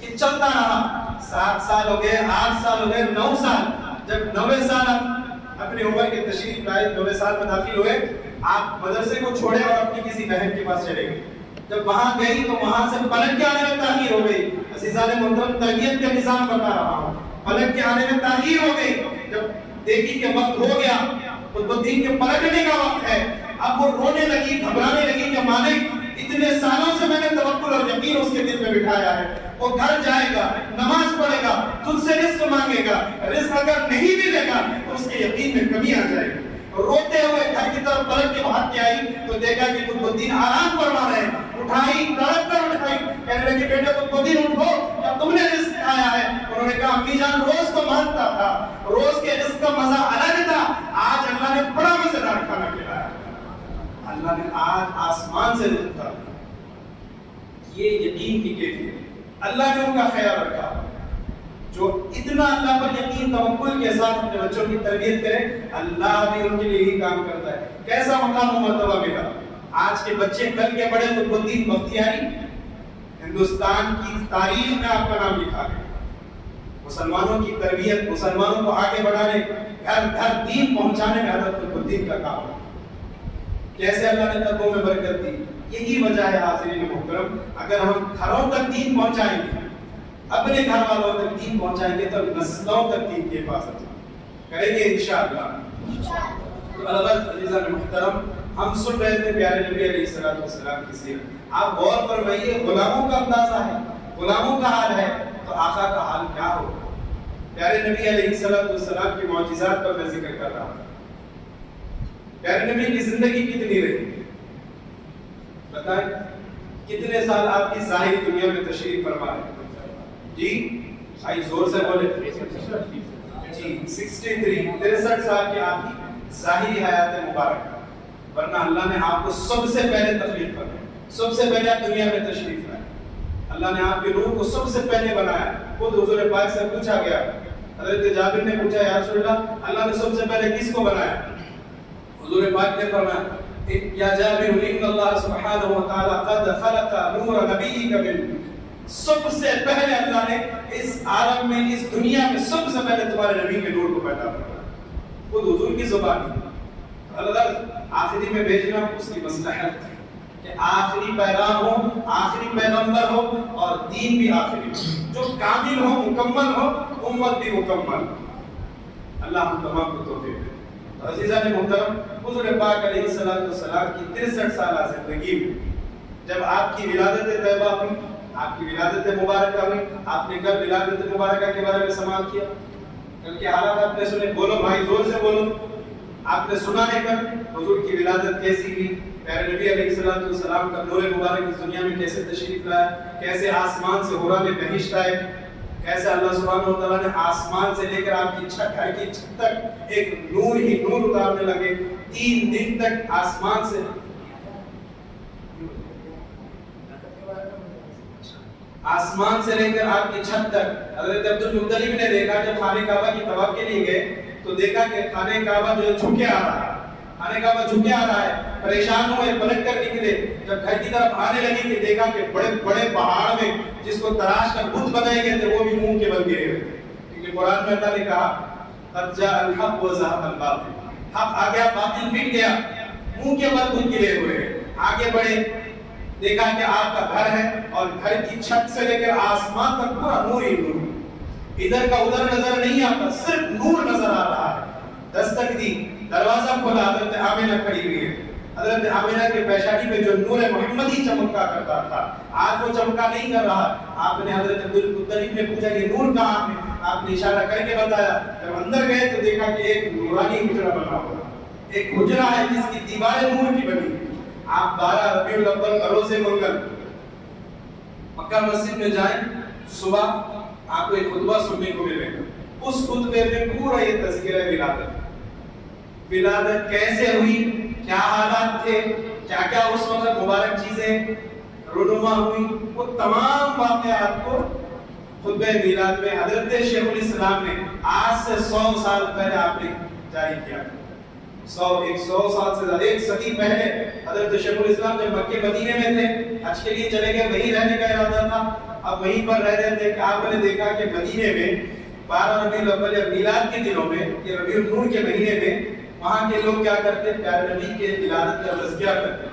یہ چلتا رہا. 7 سال ہو گئے، 8 سال ہو گئے، 9 سال. جب 9ویں سال اپنی عمر کے تشریف لائے، 9ویں سال میں داخل ہوئے، آپ مدرسے کو چھوڑے اور اپنی کسی بہن کے پاس چلے گئے. جب وہاں گئی تو وہاں سے پلٹ کے آنے میں تاخیر ہو گئی. عزیزان محترم تربیت کا نظام بتا رہا ہوں. پلٹ کے آنے میں تاخیر ہو گئی. جب دیکھی کہ وقت ہو گیا، قطب الدین کے پلٹنے کا وقت ہے، اب وہ رونے لگی، گھبرانے لگی کہ مالک اتنے سالوں سے میں نے توکل اور یقین اس کے دل میں بٹھایا ہے، وہ گھر جائے گا، نماز پڑھے گا، تجھ سے رزق مانگے گا، رزق اگر نہیں ملے گا تو اس کے یقین میں کمی آ جائے گی. روتے ہوئے گھر کی طرف پلٹ کے بھاگ کے آئی تو دیکھا کہ قطب الدین آرام فرما رہے ہیں. اٹھائی، تڑپ کر اٹھائی، کہنے لگے بیٹے قطب الدین اٹھو، کیا تم نے رزق کھایا ہے؟ انہوں نے کہا امی جان روز تو مانتا تھا، روز کے رزق کا مزہ الگ تھا، آج اللہ نے بڑا مزیدار کھانا کھلایا. اللہ نے آج آسمان سے رزق دیا. یہ یقین کی کیفیت اللہ نے ان کا خیال رکھا. جو اتنا اللہ پر یقین توکل کے ساتھ اپنے بچوں کی تربیت کرے، اللہ بھی ان کے لیے ہی کام کرتا ہے. کیسا مقام و مرتبہ ملا. آج کے بچے کل کے بڑے قطب الدین بختیاری ہندوستان کی تاریخ میں آپ کا نام لکھا ہے. مسلمانوں کی تربیت، مسلمانوں کو آگے بڑھانے، گھر گھر دین پہنچانے میں حضرت قطب الدین کا کام ہے. کیسے اللہ نے قدموں میں برکت دی. یہی وجہ ہے حاضرین محترم، اگر ہم گھروں تک دین پہنچائیں گے، اپنے گھر والوں تک دین پہنچائیں گے تو نسلوں تک دین کی حفاظت کریں گے انشاءاللہ. عزیزان محترم، ہم سن رہے تھے پیارے نبی علیہ السلام کی سیرت. آپ غور فرمائیے، غلاموں کا اندازہ ہے، غلاموں کا حال ہے، تو آقا کا حال کیا ہوگا. پیارے نبی علیہ السلام کی معجزات پر میں ذکر کر رہا ہوں. پیارے نبی کی زندگی کتنی رہی؟ بتائیں کتنے سال آپ کی ظاہری دنیا میں تشریف فرما ہے؟ جی آئی زور سے بولے. جی 63 سال کی آپ کی ظاہری حیات مبارکہ. ورنہ اللہ نے آپ کو سب سے پہلے تخلیق کرا، سب سے پہلے آپ دنیا میں تشریف لائے. اللہ نے آپ کی روح کو سب سے پہلے بنایا. خود حضور پاک سے پوچھا گیا، حضرت جابر نے پوچھا یا رسول اللہ نے سب سے پہلے کس کو بنایا؟ حضور پاک نے فرمایا یا جابر ان اللہ سبحانہ و تعالی قد خلق نور نبیک من. سب سے پہلے اللہ نے اس عالم میں، اس دنیا میں سب سے پہلے تمہارے نبی کے نور کو پیدا کیا. خود حضور کی زبان اللہ آخری میں بھیجنا اس کی مصلحت تھی کہ آخری پیغام ہو، آخری پیغمبر ہو اور دین بھی آخری ہو، جو کامل ہو، مکمل ہو، امت بھی مکمل. اللہ ہم تمام کو توفیق دے. عزیزان محترم، حضور پاک علیہ السلام کی 63 سالہ زندگی میں جب آپ کی ولادت طیبہ ہوئی، آپ کی ولادت مبارکہ ہوئی، آپ نے کب ولادت مبارکہ کے بارے میں سماعت کیا؟ کل کے حالات آپ نے سنے، بولو بھائی زور سے بولو. آپ نے سنا ہے کب حضور کی ولادت کیسی ہوئی؟ پیارے نبی علیہ السلام کا نور مبارک اس دنیا میں کیسے تشریف لایا، کیسے آسمان سے حوران بہشت آئے، کیسے اللہ سبحانہ و تعالیٰ نے آسمان سے لے کر آپ کی چھت، گھر کی چھت تک ایک نور ہی نور اتارنے لگے. 3 دن تک آسمان سے لے کر آپ کی چھت تک حضرت عبدالمطلب نے دیکھا جب خانہ کعبہ کی طواف کے لیے گئے تو دیکھا کہ خانہ کعبہ جو جھکے آ رہا ہے، خانہ کعبہ جھکے آ رہا ہے، پریشان ہوئے، پلٹ کر نکلے، جب گھر کی طرف آنے لگے کہ دیکھا کہ بڑے بڑے پہاڑ میں جس کو تراش کر بت بنائے گئے تھے وہ بھی منہ کے بل گرے ہوئے، کیونکہ قرآن میں اللہ نے کہا قد جاء الحق وزهق الباطل، حق آ گیا باطل مٹ گیا، منہ کے بل بت گرے ہوئے ہیں۔ آگے بڑھے، دیکھا کہ آپ کا گھر ہے اور گھر کی چھت سے لے کر آسمان تک پورا نور ہی نور، ادھر کا ادھر نظر نہیں آتا، صرف نور نظر آ رہا ہے۔ دستک دی، دروازہ کھولا، حضرت آمنہ کھڑی ہوئی ہے۔ حضرت آمنہ کے پیشانی پہ جو نور محمدی چمکا کرتا تھا آج وہ چمکا نہیں کر رہا۔ آپ نے حضرت عبدالمطلب نے پوچھا یہ نور کہاں ہے؟ آپ نے اشارہ کر کے بتایا۔ جب اندر گئے تو دیکھا کہ ایک نورانی حجرہ بنا ہوا ہے، ایک حجرہ ہے جس کی دیواریں نور کی بنی۔ آپ 12 ربیع الاول روز منگل مکہ مسجد میں جائیں، صبح آپ کو ایک خطبہ سننے کو ملے گا، اس خطبے میں پورا یہ تذکرہ ولادت کیسے ہوئی، کیا حالات تھے، کیا کیا اس وقت مبارک چیزیں رونما ہوئی، وہ تمام واقعات کو خطبہ میلاد میں حضرت شیخ الاسلام نے آج سے 100 سال پہلے آپ نے جاری کیا۔ 100 سال سے زیادہ، 1 صدی پہلے حضرت شیخ الاسلام جب مکہ مدینے میں تھے، حج کے لیے چلے گئے، وہیں رہنے کا ارادہ تھا، اب وہیں پر رہ رہے تھے کہ آپ نے دیکھا کہ مدینے میں 12 ربیع الاول یا میلاد کے دنوں میں، یہ ربیع النور کے مہینے میں، وہاں کے لوگ کیا کرتے، پیارے نبی کے ولادت کا تذکرہ کرتے،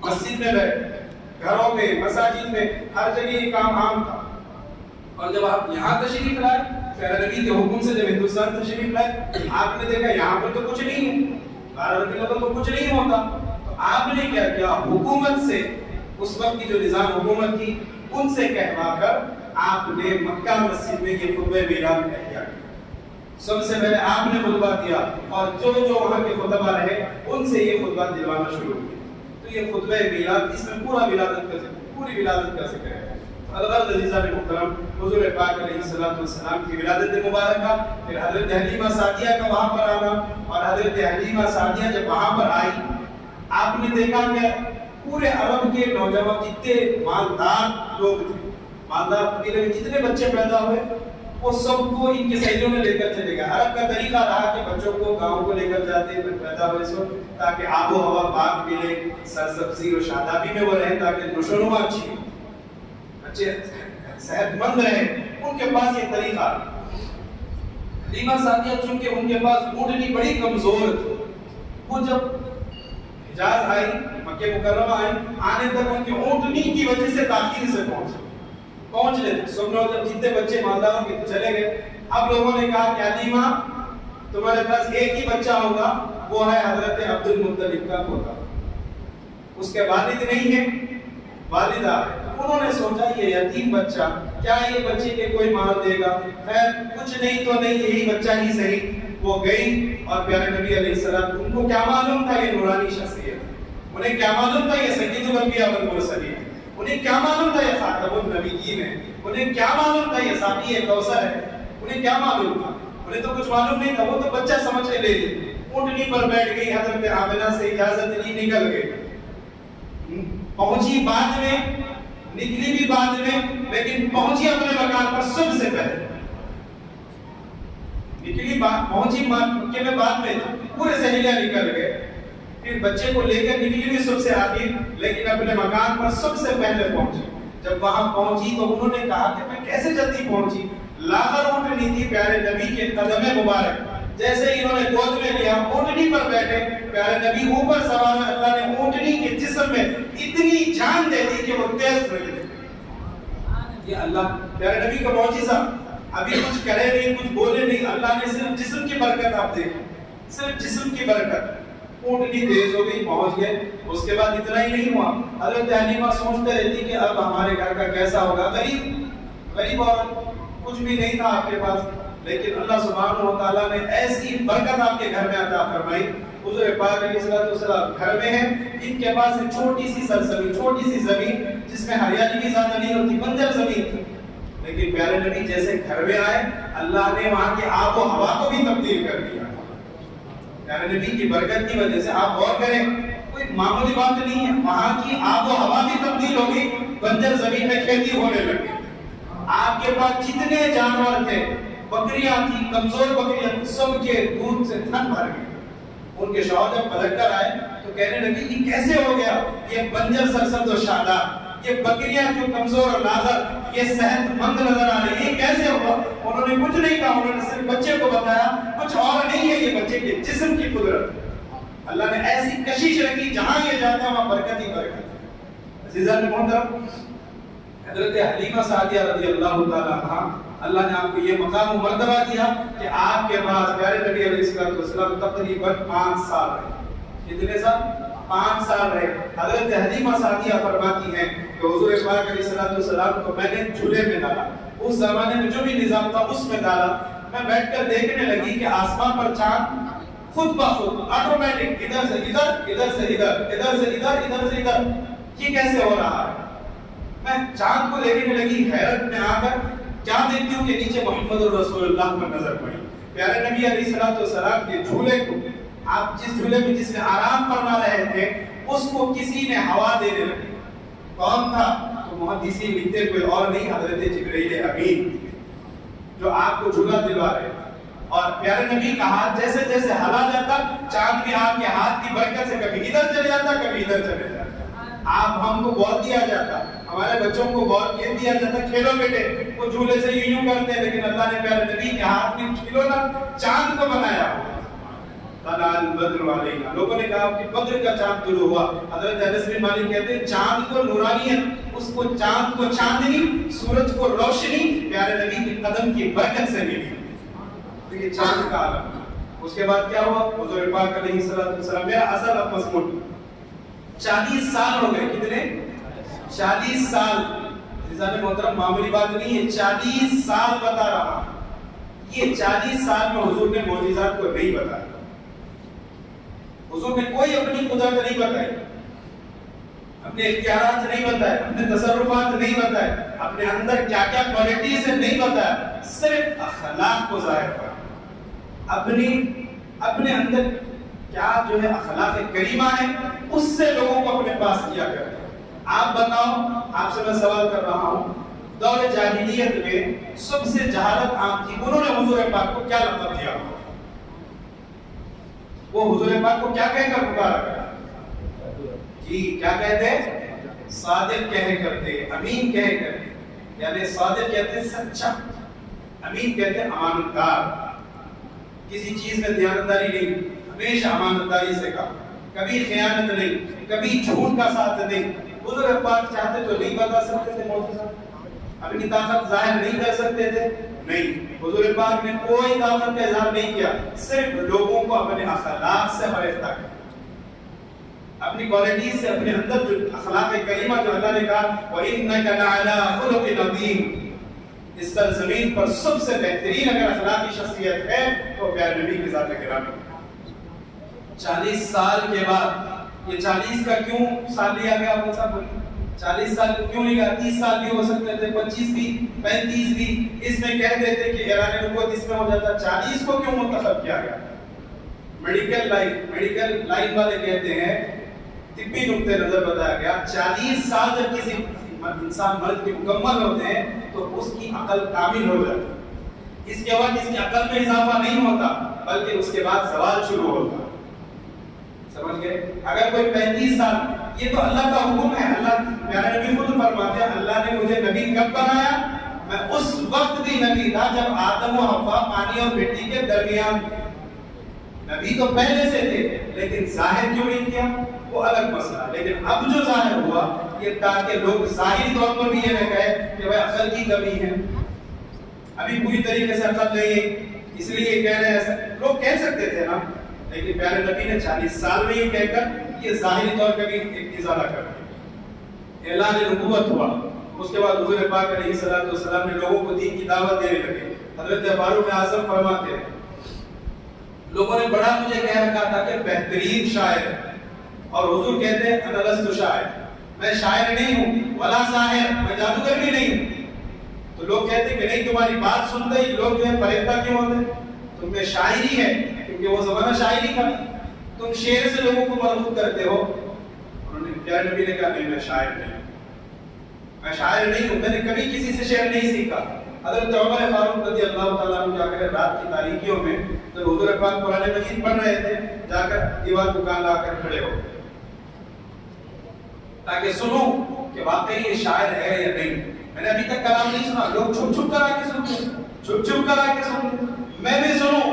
مسجد میں بیٹھے، گھروں میں، مساجد میں، ہر جگہ یہ کام عام تھا۔ اور جب آپ یہاں تشریف لائے، پیارے نبی کے حکم سے جب ہندوستان تشریف لائے، آپ نے دیکھا یہاں پر تو کچھ نہیں ہے، 12 ربیع الاول تو کچھ نہیں ہوتا، تو آپ نے کیا کیا، حکومت سے، اس وقت کی جو نظام حکومت تھی ان سے کہوا کر آپ نے مکہ مسجد میں یہ خطبہ میلاد احیا کیا۔ سب سے پہلے آپ نے خطبہ دیا اور جو وہاں کے خطبہ رہے ان سے یہ خطبہ دلوانا شروع کیا۔ تو یہ خطبہ میلاد، اس میں پورا ولادت کا ذکر، پوری ولادت کا ذکر ہے۔ الغرض عزیزان محترم، حضور پاک علیہ السلام کی ولادت مبارکہ، پھر حضرت حلیمہ سعدیہ کا وہاں پر آنا، اور حضرت حلیمہ سعدیہ جب وہاں پر آئی، آپ نے دیکھا کہ پورے عرب کے نوجوان جتنے مالدار لوگ تھے، مالدار قبیلے میں جتنے بچے پیدا ہوئے، وہ سب کو ان کے سہیلیوں میں لے کر چلے گئے۔ عرب کا طریقہ رہا کہ بچوں کو گاؤں کو لے کر جاتے پیدا ہوئے سو، تاکہ آب و ہوا پاک ملے، سرسبزی اور شادابی میں وہ رہے، تاکہ نشو و نما اچھی ہو، بچے صحت مند رہے۔ ان کے پاس یہ طریقہ، حلیمہ سعدیہ چونکہ ان کے پاس اونٹنی بڑی کمزور تھی، وہ جب حجاز آئی، مکہ مکرمہ آئی، آنے تک ان کی اونٹنی کی وجہ سے تاخیر سے پہنچ لیتے، سب لوگ جب جتنے بچے مالداروں کے چلے گئے۔ اب لوگوں نے کہا کہ حلیمہ تمہارے پاس ایک ہی بچہ ہوگا، وہ ہے حضرت عبدالمطلب کا پوتا، اس کے والد نہیں ہے، والدہ ہے۔ انہوں نے سوچا یہ یتیم بچہ، کیا یہ بچے کے کوئی مال دے گا، خیر کچھ نہیں تو نہیں، یہی بچہ ہی صحیح۔ وہ گئی اور پیارے نبی علیہ السلام، ان کو کیا معلوم تھا یہ نورانی شخصیت، انہیں کیا معلوم تھا یہ سید الانبیاء والمرسلین، انہیں کیا معلوم تھا یہ خاتم النبیین ہے، انہیں کیا معلوم تھا یہ ساقی کوثر ہے، انہیں کیا معلوم تھا، انہیں تو کچھ معلوم نہیں تھا، وہ تو بچہ سمجھ کے لے لی، اونٹنی پر بیٹھ گئی، حضرت آمنہ سے اجازت لی، نکل گئی، پہنچی بعد میں، نکلی بھی بعد میں، لیکن پہنچی اپنے مکان پر سب سے پہلے، نکلی پہنچی مکے میں بعد میں، پورے سہیلیاں نکل گئے، پھر بچے کو لے کر نکلی بھی سب سے آخر، لیکن اپنے مکان پر سب سے پہلے پہنچی۔ جب وہاں پہنچی تو انہوں نے کہا کہ میں کیسے جلدی پہنچی، لاغر اونٹنی تھی پیارے نبی کے قدم مبارک، جیسے ہی انہوں نے گود میں لیا، اونٹنی پر بیٹھے، پیارے نبی اوپر سوار، اللہ نے اونٹنی کے جسم میں اتنی جان دے دی کہ وہ تیز ہو گئی۔ یہ اللہ پیارے نبی کا معجزہ، ابھی کچھ کرے نہیں، کچھ بولے نہیں، اللہ نے صرف جسم کی برکت، آپ دیکھیں صرف جسم کی برکت، اونٹنی تیز ہو گئی، پہنچ گئے۔ اس کے بعد اتنا ہی نہیں ہوا، حضرت حلیمہ سوچتے رہتی کہ اب ہمارے گھر کا کیسا ہوگا، غریب عورت، کچھ بھی نہیں تھا آپ کے پاس، لیکن اللہ سبحانہ و تعالیٰ نے ایسی برکت آپ کے گھر میں عطا فرمائی۔ حضور پاک علیہ السلام گھر میں ہیں، ان کے پاس ایک چھوٹی سی سرزمین، چھوٹی سی زمین جس میں ہریالی بھی زیادہ نہیں ہوتی، بنجر زمین تھی، لیکن پیارے نبی جیسے گھر میں آئے، اللہ نے وہاں کی آب و ہوا کو بھی تبدیل کر دیا، پیارے نبی کی برکت کی وجہ سے آپ غور کریں، کوئی معمولی بات نہیں ہے، وہاں کی آب و ہوا بھی تبدیل ہوگی، بنجر زمین میں کھیتی ہونے لگی۔ آپ کے پاس جتنے جانور تھے، بکریاں تھی، کمزور بکریاں، سب کے دودھ سے تھن بھر گئی۔ ان کے شوہر جب پلٹ کر آئے تو کہنے لگی یہ کیسے ہو گیا؟ یہ بنجر سرسبز و شاداب، یہ بکریاں جو کمزور اور نازر، یہ صحت مند نظر آ رہی ہے، یہ کیسے ہوا؟ انہوں نے کچھ نہیں کہا، انہوں نے صرف بچے کو بتایا، کچھ اور نہیں ہے، یہ بچے کے جسم کی قدرت۔ اللہ نے ایسی کشش رکھی، جہاں یہ جاتا ہے وہاں برکت ہی برکت۔ عزیزان محترم، حضرت حلیمہ سعدیہ رضی اللہ تعالی عنہا، اللہ نے آپ کو یہ مقام و مرتبہ دیا کہ آپ کے پاس پیارے نبی علیہ السلام تقریباً 5 سال رہے۔ کتنے سال؟ 5 سال رہے۔ حضرت حلیمہ سعدیہ فرماتی ہیں کہ حضور پاک علیہ السلام کو میں نے جھولے میں ڈالا، اس زمانے میں جو بھی نظام تھا اس میں ڈالا، میں بیٹھ کر دیکھنے لگی کہ آسمان پر چاند خود بخود آٹومیٹک ادھر سے ادھر، ادھر سے ادھر، ادھر سے ادھر، ادھر سے ادھر، یہ کیسے ہو رہا ہے؟ میں چاند کو دیکھنے لگی، حیرت میں آ کر کیا دیکھتی ہوں کہ نیچے محمد رسول اللہ پر نظر پڑی۔ پیارے نبی علیہ السلام کے جھولے کو، آپ جس جھولے میں جس میں آرام فرما رہے تھے، اس کو کسی نے ہوا دینے لگی۔ کون تھا؟ تو محدثین لکھتے کوئی اور نہیں، حضرت جبرائیل امین، جو آپ کو جھولا دلوا رہے تھے۔ اور پیارے نبی کا ہاتھ جیسے جیسے ہلا جاتا، چاند بھی آپ کے ہاتھ کی برکت سے کبھی ادھر چلے جاتا، کبھی ادھر چلے جاتا۔ آپ ہم کو بال دیا جاتا، ہمارے بچوں کو بال کھیل دیا جاتا، کھیلو بیٹے، وہ جھولے سے یوں کرتے ہیں، لیکن اللہ نے پیارے نبی کے ہاتھ میں کھلونا چاند کو بنایا۔ طلع البدر علینا، لوگوں نے کہا کہ بدر کا چاند طلوع ہوا۔ حضرت انس بن مالک کہتے ہیں چاند کو نورانیت، اس کو چاند کو چاندنی، سورج کو روشنی پیارے نبی کے قدم کی برکت سے ملی۔ تو یہ چاند کا عالم۔ اس کے بعد کیا ہوا؟ حضور پاک علیہ السلام، میرا اصل اب مضمون 40 سال ہو گئے۔ کتنے؟ 40 سال۔ عزیزان محترم، معمولی بات نہیں ہے، 40 سال بتا رہا۔ یہ 40 سال میں حضور نے معجزات کو نہیں بتایا، حضور نے کوئی اپنی قدرت نہیں بتائی، اپنے اختیارات نہیں بتائے، اپنے تصرفات نہیں بتائے، اپنے اندر کیا کیا کوالٹیز ہیں نہیں بتایا، صرف اخلاق کو ظاہر کیا۔ اپنے اندر کیا جو ہے اخلاق کریمہ ہے، اس سے لوگوں کو اپنے پاس کیا کرتے۔ آپ بتاؤ، آپ سے میں سوال کر رہا ہوں، دور جاہلیت میں سب سے جہالت عام تھی، انہوں نے حضور پاک کو کیا لقب دیا؟ وہ حضور پاک کو کیا کہہ کر پکارا کرتے؟ جی کیا کہتے؟ صادق کہے کرتے، امین کہے کرتے۔ یعنی صادق کہتے سچا، امین کہتے امانت دار، کسی چیز میں دیانتداری نہیں، ہمیشہ امانتداری سے کہا، کبھی خیانت نہیں، کبھی جھوٹ کا ساتھ نہیں۔ حضور پاک چاہتے تو نہیں بتا سکتے تھے معجزات، اپنی طاقت ظاہر نہیں کر سکتے تھے، نہیں، حضور پاک نے کوئی طاقت کا اظہار نہیں کیا، صرف لوگوں کو اپنے اخلاق سے فریفتہ کیا، اپنی کوالٹیز سے، اپنے اندر جو اخلاق کریمہ جو اللہ نے کہا وَإِنَّكَ لَعَلَىٰ خُلُقٍ عَظِيمٍ، اس زمین پر سب سے بہترین اگر اخلاقی شخصیت ہے تو پیارے نبی کی ذات گرامی۔ 40 سال کے بعد، یہ 40 کا کیوں سال لیا گیا؟ آپ صاحب بولیے 40 سال کیوں لیا؟ 30 سال بھی ہو سکتے تھے، 25 بھی، 35 بھی، اس میں کہہ دیتے کہ اعلان نبوت اس میں ہو جاتا۔ 40 کو کیوں منتخب کیا گیا؟ میڈیکل لائن والے کہتے ہیں، طبی نقطۂ نظر بتایا گیا، 40 سال جب کسی انسان مرد کے مکمل ہوتے ہیں تو اس کی عقل کامل ہو جاتی ہے، اس کے بعد اس کی عقل میں اضافہ نہیں ہوتا بلکہ اس کے بعد زوال شروع ہوتا ہے۔ سمجھ گئے؟ اگر کوئی 35 سال، یہ تو اللہ کا حکم ہے، اللہ پیارے نبی خود فرماتے ہیں اللہ نے مجھے نبی کب بنایا؟ میں اس وقت بھی نبی تھا جب آدم و حوا پانی اور مٹی کے درمیان تھے۔ نبی تو پہلے سے تھے لیکن ظاہر کیوں نہیں کیا وہ الگ مسئلہ، لیکن اب جو ظاہر ہوا یہ تاکہ لوگ ظاہری طور پر بھی یہ نہ کہے کہ وہ عقل کی کمی ہے، ابھی پوری طریقے سے عقل نہیں ہے اس لیے کہہ رہے ہیں، لوگ کہہ سکتے تھے نا، لیکن پیارے نبی نے 40 سال میں یہ کہہ کر یہ ظاہری طور پر بھی ایک ازالہ کر دیا۔ اعلان نبوت ہوا، اس کے بعد حضور پاک علیہ السلام نے لوگوں کو دین کی دعوت دینے لگے۔ حضرت فاروق اعظم فرماتے ہیں لوگوں نے بڑا مجھے کہہ رکھا تھا کہ بہترین شاعر ہے، اور حضور کہتے ہیں انا لست شاعر، میں شاعر نہیں ہوں، ولا ساحر، میں جادوگر بھی نہیں ہوں۔ تو لوگ کہتے ہیں کہ نہیں، تمہاری بات سنتے ہی لوگ جو ہے فریفتہ کیوں ہوتے؟ تم میں شاعری ہے کہ کیونکہ وہ زمانہ شاعری کا، تم شعر سے لوگوں کو مرغوب کرتے ہو. انہوں نے پیارے نبی نے کہا نہیں میں شاعر نہیں، میں شاعر نہیں ہوں، میں نے کبھی کسی سے شعر نہیں سیکھا. حضرت عمر فاروق رضی اللہ تعالیٰ عنہ جا کر رات کی تاریکیوں میں جب حضور پاک قرآن مجید پڑھ رہے تھے، جا کر دیوار کو کان لا کر کھڑے ہو تاکہ سنوں کہ واقعی یہ شاعر ہے یا نہیں. میں نے ابھی تک کلام نہیں سنا، لوگ چھپ چھپ کر آ کے سنتے، چھپ چھپ کر آ کے سنتے، میں بھی سنوں.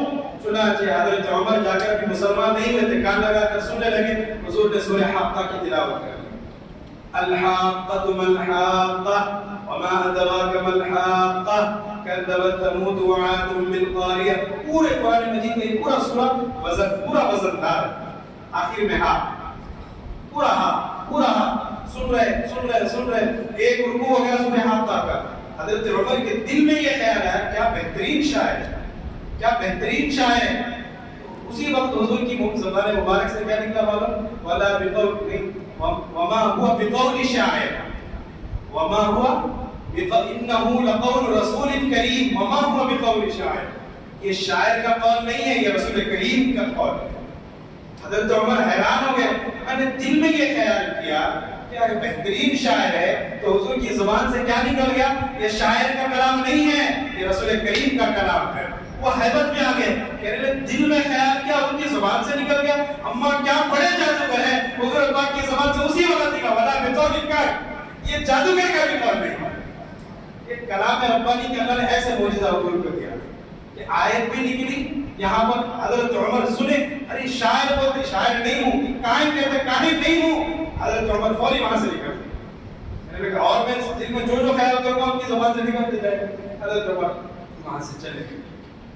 چنانچہ حضرت عمر جا کر بھی مسلمان نہیں ہوئے تھے، کان لگا کر سننے لگے. حضور نے سورہ حاقہ کی تلاوت کر دی. الحاقۃ ما الحاقۃ وما ادراک ما الحاقۃ کذبت ثمود وعاد بالقاریہ. پورے قرآن مجید کا یہ پورا سورہ پورا وزن دار، آخر میں ہاں پورا سن رہے ایک رکوع ہو گیا سورہ حاقہ کا. حضرت عمر کے دل میں یہ خیال آیا کیا بہترین شاعر ہے، کیا بہترین شاعر ہے. اسی وقت حضور کی زبان مبارک سے کیا نکلا معلوم؟ ولا بقول وما هو بقول شاعر وما هو انه لقول رسول کریم وما هو بقول شاعر. یہ شاعر کا قول نہیں ہے، یہ رسول کریم کا قول ہے. حضرت عمر حیران ہو گئے. میں نے دل میں یہ خیال کیا کہ اگر بہترین شاعر ہے تو حضور کی زبان سے کیا نکل گیا؟ یہ شاعر کا کلام نہیں ہے، یہ رسول کریم کا کلام ہے. وہ حیبت میں آ گئے، کہنے لگے دل میں خیال کیا ان کی زبان سے نکل گیا. اما کیا بڑے جادوگر ہیں، حضور پاک کی زبان سے اسی وقت نکلا. ولا بقول کا، یہ جادوگر کا بھی قول نہیں. یہ کلام ربانی کے اللہ نے ایسے معجزہ حضور کو دیا کہ آیت بھی نکلی. یہاں پر حضرت عمر سنے، ارے شاعر بولتے شاعر نہیں ہوں، کاہن کہتے کاہن نہیں ہوں. حضرت عمر فوری وہاں سے نکل میں نے کہا اور میں دل میں جو خیال کروں گا ان کی زبان سے نکلتے جائے. حضرت عمر وہاں سے چلے گئے.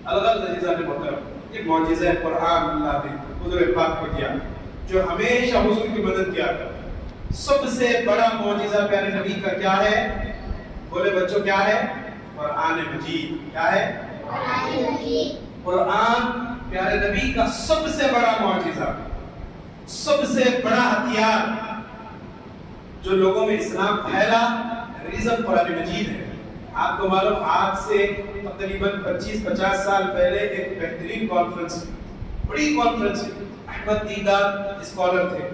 الغرض عزیزان محترم، یہ معجزہ قرآن اللہ نے حضور پاک کو دیا جو ہمیشہ حضور کی مدد کیا کرتا. سب سے بڑا معجزہ پیارے نبی کا کیا ہے؟ بولے بچوں کیا ہے؟ قرآن مجید. کیا ہے؟ قرآن مجید. قرآن پیارے نبی کا سب سے بڑا معجزہ، سب سے بڑا ہتھیار جو لوگوں میں اسلام پھیلا، ریزن قرآن مجید ہے. آپ کو معلوم آج سے تقریباً 25-50 سال پہلے ایک بہترین کانفرنس، بڑی کانفرنس، احمد دیدار اسکالر تھے،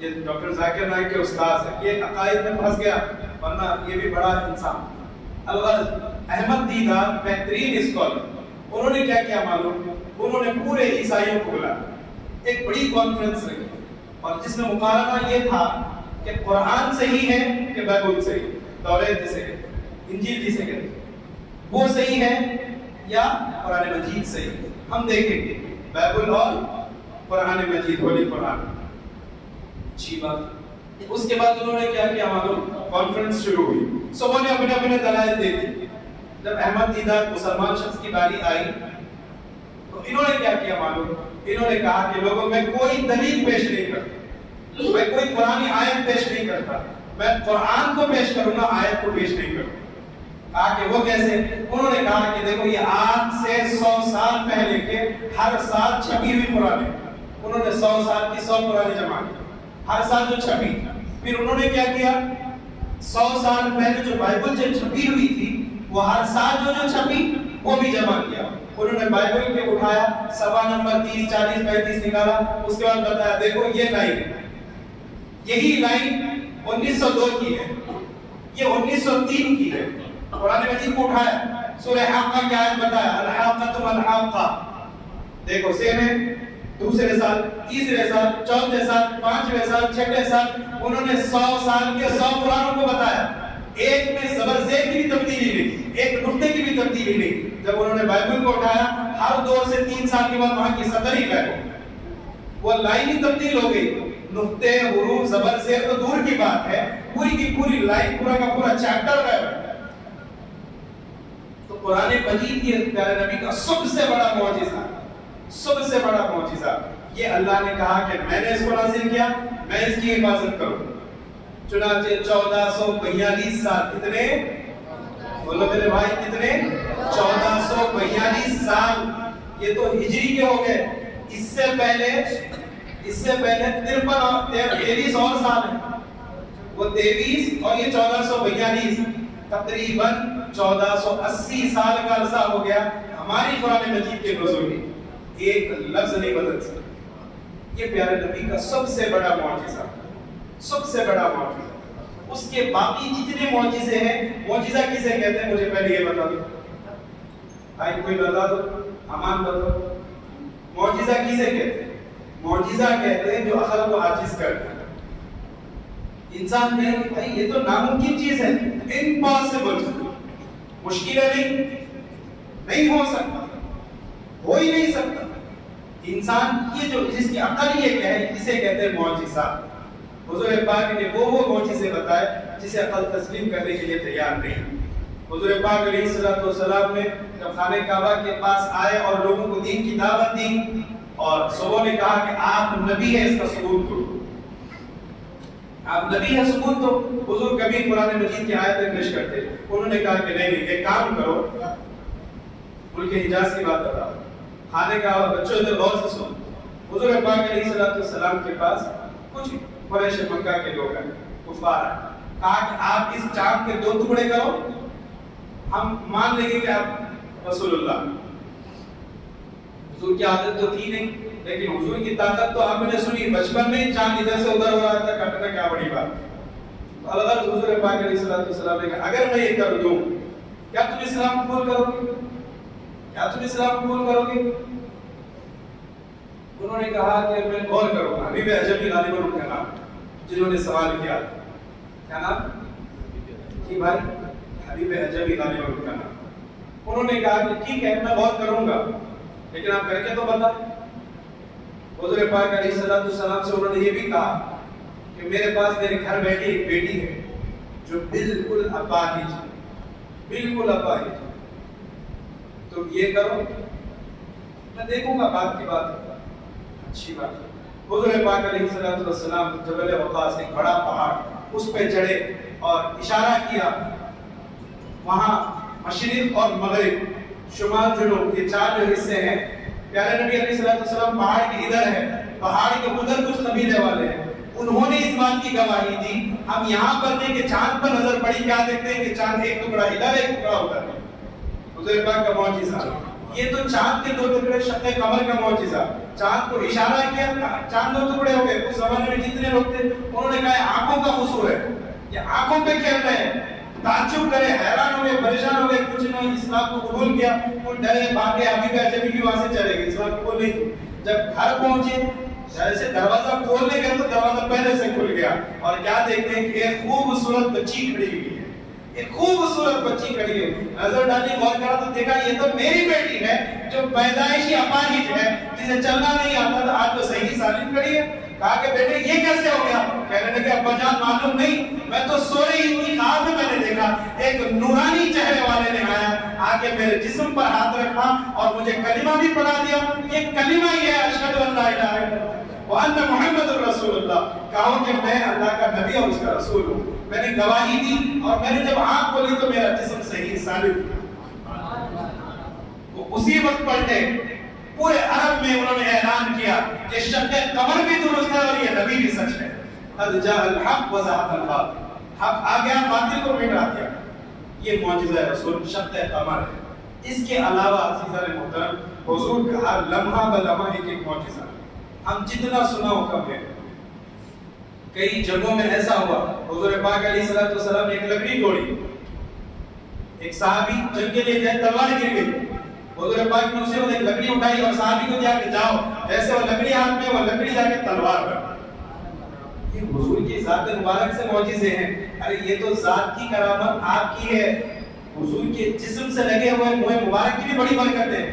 یہ ڈاکٹر ذاکر نائک کے استاد ہیں. یہ عقائد میں پھنس گیا ورنہ یہ بھی بڑا انسان. الغرض احمد دیدار بہترین اسکالر، انہوں نے کیا کیا معلوم؟ انہوں نے پورے عیسائیوں کو بلایا، ایک بڑی کانفرنس رکھی اور جس میں مقارنہ یہ تھا کہ قرآن صحیح ہے کہ بائبل صحیح، توریت جسے کہتے ہیں، انجیل جسے کہتے ہیں، وہ صحیح ہے یا قرآن مجید صحیح. ہم دیکھیں گے بائبل اور قرآن مجید، ہولی قرآن. اچھی بات. اس کے بعد انہوں نے کیا کیا معلوم؟ کانفرنس شروع ہوئی، سبوں نے اپنے اپنے دلائل دے دی. جب احمد دیدار مسلمان شخص کی باری آئی تو انہوں نے کیا کیا معلوم؟ انہوں نے کہا کہ لوگوں میں کوئی دلیل پیش نہیں کرتا، میں کوئی قرآنی آیت پیش نہیں کرتا، میں قرآن کو پیش کروں گا، آیت کو پیش نہیں کروں. کہا کہ وہ کیسے؟ انہوں نے کہا کہ دیکھو یہ آج سے 100 سال پہلے کے ہر سال چھپی ہوئی قرآن ہے. انہوں نے 100 سال کی 100 قرآن جمع کی، ہر سال جو چھپی. پھر انہوں نے کیا کیا؟ 100 سال پہلے جو بائبل جو چھپی ہوئی تھی وہ ہر سال جو چھپی وہ بھی جمع کیا. انہوں نے بائبل کے اٹھایا، صفحہ نمبر 30 40 35 نکالا. اس کے بعد بتایا دیکھو یہ لائن، یہی لائن 1902 کی ہے، یہ 1903 کی ہے. قرآن مجید کو اٹھایا، سورہ حاقہ کی آیت بتایا، الحاقۃ ما الحاقہ. دیکھو سیم ہے. دوسرے سال، تیسرے سال، چوتھے سال، پانچویں سال، چھٹے سال، انہوں نے 100 سال کے 100 قرآنوں کو بتایا. ایک میں زبر زیر کی بھی تبدیلی نہیں، ایک نقطے کی بھی تبدیلی نہیں. جب انہوں نے بائبل کو اٹھایا، ہر دور سے 3 سال کے بعد وہاں کی سطر ہی غائب ہو گئی، وہ لائن ہی تبدیل ہو گئی. نقطے، حروف، زبر زیر تو دور کی بات ہے، پوری کی پوری لائن، پورا کا پورا چیپٹر غائب ہے. تو قرآن مجید یہ پیارے نبی کا سب سے بڑا معجزہ، سب سے بڑا معجزہ. یہ اللہ نے کہا کہ میں نے اس کو نازل کیا، میں اس کی حفاظت کروں. چنانچہ 1442 سال، کتنے بولو میرے بھائی کتنے؟ 1442 سال. یہ تو ہجری کے ہو گئے. اس سے پہلے 23 اور سال ہیں، وہ 23 اور یہ 1442، تقریباً 1480 سال کا عرصہ ہو گیا ہماری قرآن مجید کے نزول میں. ایک لفظ نہیں بدل سکتا. یہ پیارے نبی کا سب سے بڑا معجزہ، سب سے بڑا معجزہ. اس کے باقی جتنے معجزے ہیں، معجزہ کسے کہتے ہیں مجھے پہلے یہ بتا دو. بھائی کوئی بتا دو، امان بتاؤ. معجزہ کسے کہتے ہیں؟ معجزہ کہتے ہیں جو عقل کو عاجز کرتا ہے. انسان کہے کہ بھائی یہ تو ناممکن چیز ہے، امپاسبل، مشکل ہے، نہیں ہو سکتا، ہو ہی نہیں سکتا. انسان یہ جو جس کی عقل یہ کہے اسے کہتے ہیں معجزہ. حضور پاک نے وہ معجزے بتائے جسے عقل تسلیم کرنے کے لیے تیار نہیں. حضور پاک علیہ الصلوۃ والسلام نے جب خانہ کعبہ کے پاس آئے اور لوگوں کو دین کی دعوت دی اور سبوں نے کہا کہ آپ نبی ہیں، اس کا ثبوت دو، آپ نبی ہیں، ثبوت دو. حضور کبھی قرآن مجید کی آیتیں پیش کرتے، انہوں نے کہا کہ نہیں، ایک کام کرو، ملک حجاز کی بات بتا، خانہ کعبہ، بچوں ادھر غور سے سنو. حضور پاک علیہ الصلوۃ والسلام کے پاس کچھ قریش مکہ کے لوگ ہیں، کفار ہیں. کہا کہ آپ اس چاند کے 2 ٹکڑے کرو، ہم مان لیں گے کہ آپ رسول اللہ. حضور کی عادت تو تھی نہیں، لیکن حضور کی طاقت تو آپ نے سنی. بچپن میں چاند ادھر سے ادھر ہو رہا تھا، کٹنا کیا بڑی بات. تو اللہ حضور پاک علیہ الصلوۃ والسلام نے کہا اگر میں یہ کر دوں کیا تم اسلام قبول کرو گے؟ کیا تم اسلام قبول کرو گے؟ انہوں نے کہا کہ میں غور کروں گا. حبیب عجمی غالباً ان کا نام جنہوں نے سوال کیا، کیا نام جی بھائی؟ حبیب عجمی غالباً ان کا نام. انہوں نے کہا کہ ٹھیک ہے میں غور کروں گا، لیکن آپ کر کے تو بتائیں. حضور پاک علیہ الصلوۃ والسلام سے انہوں نے یہ بھی کہا کہ میرے پاس میرے گھر بیٹھی ایک بیٹی ہے جو بالکل اپاہج ہے، بالکل اپاہج ہے. تم یہ کرو، میں دیکھوں گا بات کی بات. اچھی بات ہے. حضور پاک علیہ الصلوۃ والسلام جبل وقاص ایک بڑا پہاڑ اس پہ چڑھے اور اشارہ کیا. وہاں مشرق اور مغرب، شمال جنوب، یہ 4 جو حصے ہیں. پیارے نبی علیہ الصلوۃ والسلام پہاڑ کے ادھر ہے، پہاڑ کے ادھر کچھ قبیلے والے ہیں. انہوں نے اس بات کی گواہی دی. ہم یہاں پر دیں کہ چاند پر نظر پڑی، کیا دیکھتے ہیں کہ چاند ایک ٹکڑا ادھر ایک ٹکڑا ادھر. حضور پاک کا معجزہ. یہ تو چاند کے 2 ٹکڑے، شق قمر کا معجزہ. چاند کو اشارہ کیا، چاند 2 ٹکڑے ہو گئے. اس زمانے میں جتنے لوگ تھے انہوں نے کہا آنکھوں کا قصور ہے، یہ آنکھوں پہ کھیل رہے ہیں. تعجب کرے، حیران ہو گئے، پریشان ہو گئے. کچھ نے اسلام کو قبول کیا، کچھ ڈرے بھاگے. حبیب عجمی بھی وہاں سے چلے گئے، اسلام قبول نہیں. جب گھر پہنچے جیسے دروازہ کھولنے گئے تو دروازہ پہلے سے کھل گیا اور کیا دیکھتے ہیں کہ ایک خوبصورت بچی کھڑی ہوئی ہے. ایک خوبصورت بچی کھڑی ہے. نظر ڈالی، غور کرا تو دیکھا یہ تو میری بیٹی ہے جو پیدائشی اپاہج ہے، جسے چلنا نہیں آتا تھا، آج تو صحیح سالم کھڑی ہے. کہا کہ بیٹے یہ کیسے ہو گیا؟ کہنے لگے ابا جان معلوم نہیں، میں تو سو رہی تھی، خواب میں نے دیکھا ایک نورانی چہرے والے نے آیا، آ کے میرے جسم پر ہاتھ رکھا اور مجھے کلمہ بھی پڑھا دیا. یہ کلمہ ہی ہے اشہد ان لا الہ الا اللہ وان محمد الرسول اللہ. کہو کہ میں اللہ کا نبی اور اس کا رسول ہوں. میں نے گواہی دی اور میں نے جب آنکھ کھولی تو میرا جسم صحیح سالم تھا. وہ اسی وقت پلٹے، پورے عرب میں انہوں نے اعلان کیا کہ شق قمر بھی درست ہے اور یہ نبی بھی سچ ہے. قد جاء الحق وزهق الباطل. حق آ گیا، باطل کو مٹا دیا. یہ معجزہ رسول شق قمر ہے. اس کے علاوہ عزیزان محترم حضور کا ہر لمحہ بلمحہ ایک معجزہ. ہم جتنا سنا ہو کم ہے. کئی جگہوں میں ایسا ہوا، حضور پاک علیہ الصلوۃ والسلام نے ایک لکڑی توڑی، ایک صحابی جنگ کے لیے گئے، تلوار گر گئی. حضور پاک نے اسے ایک لکڑی اٹھائی اور صحابی کو دیا کہ جاؤ، جیسے وہ لکڑی ہاتھ میں، وہ لکڑی جا کے تلوار پر. یہ حضور کی ذات مبارک سے معجزے ہیں. ارے یہ تو ذات کی کرامت آپ کی ہے. حضور کے جسم سے لگے ہوئے منہ مبارک کی بھی بڑی برکت ہے.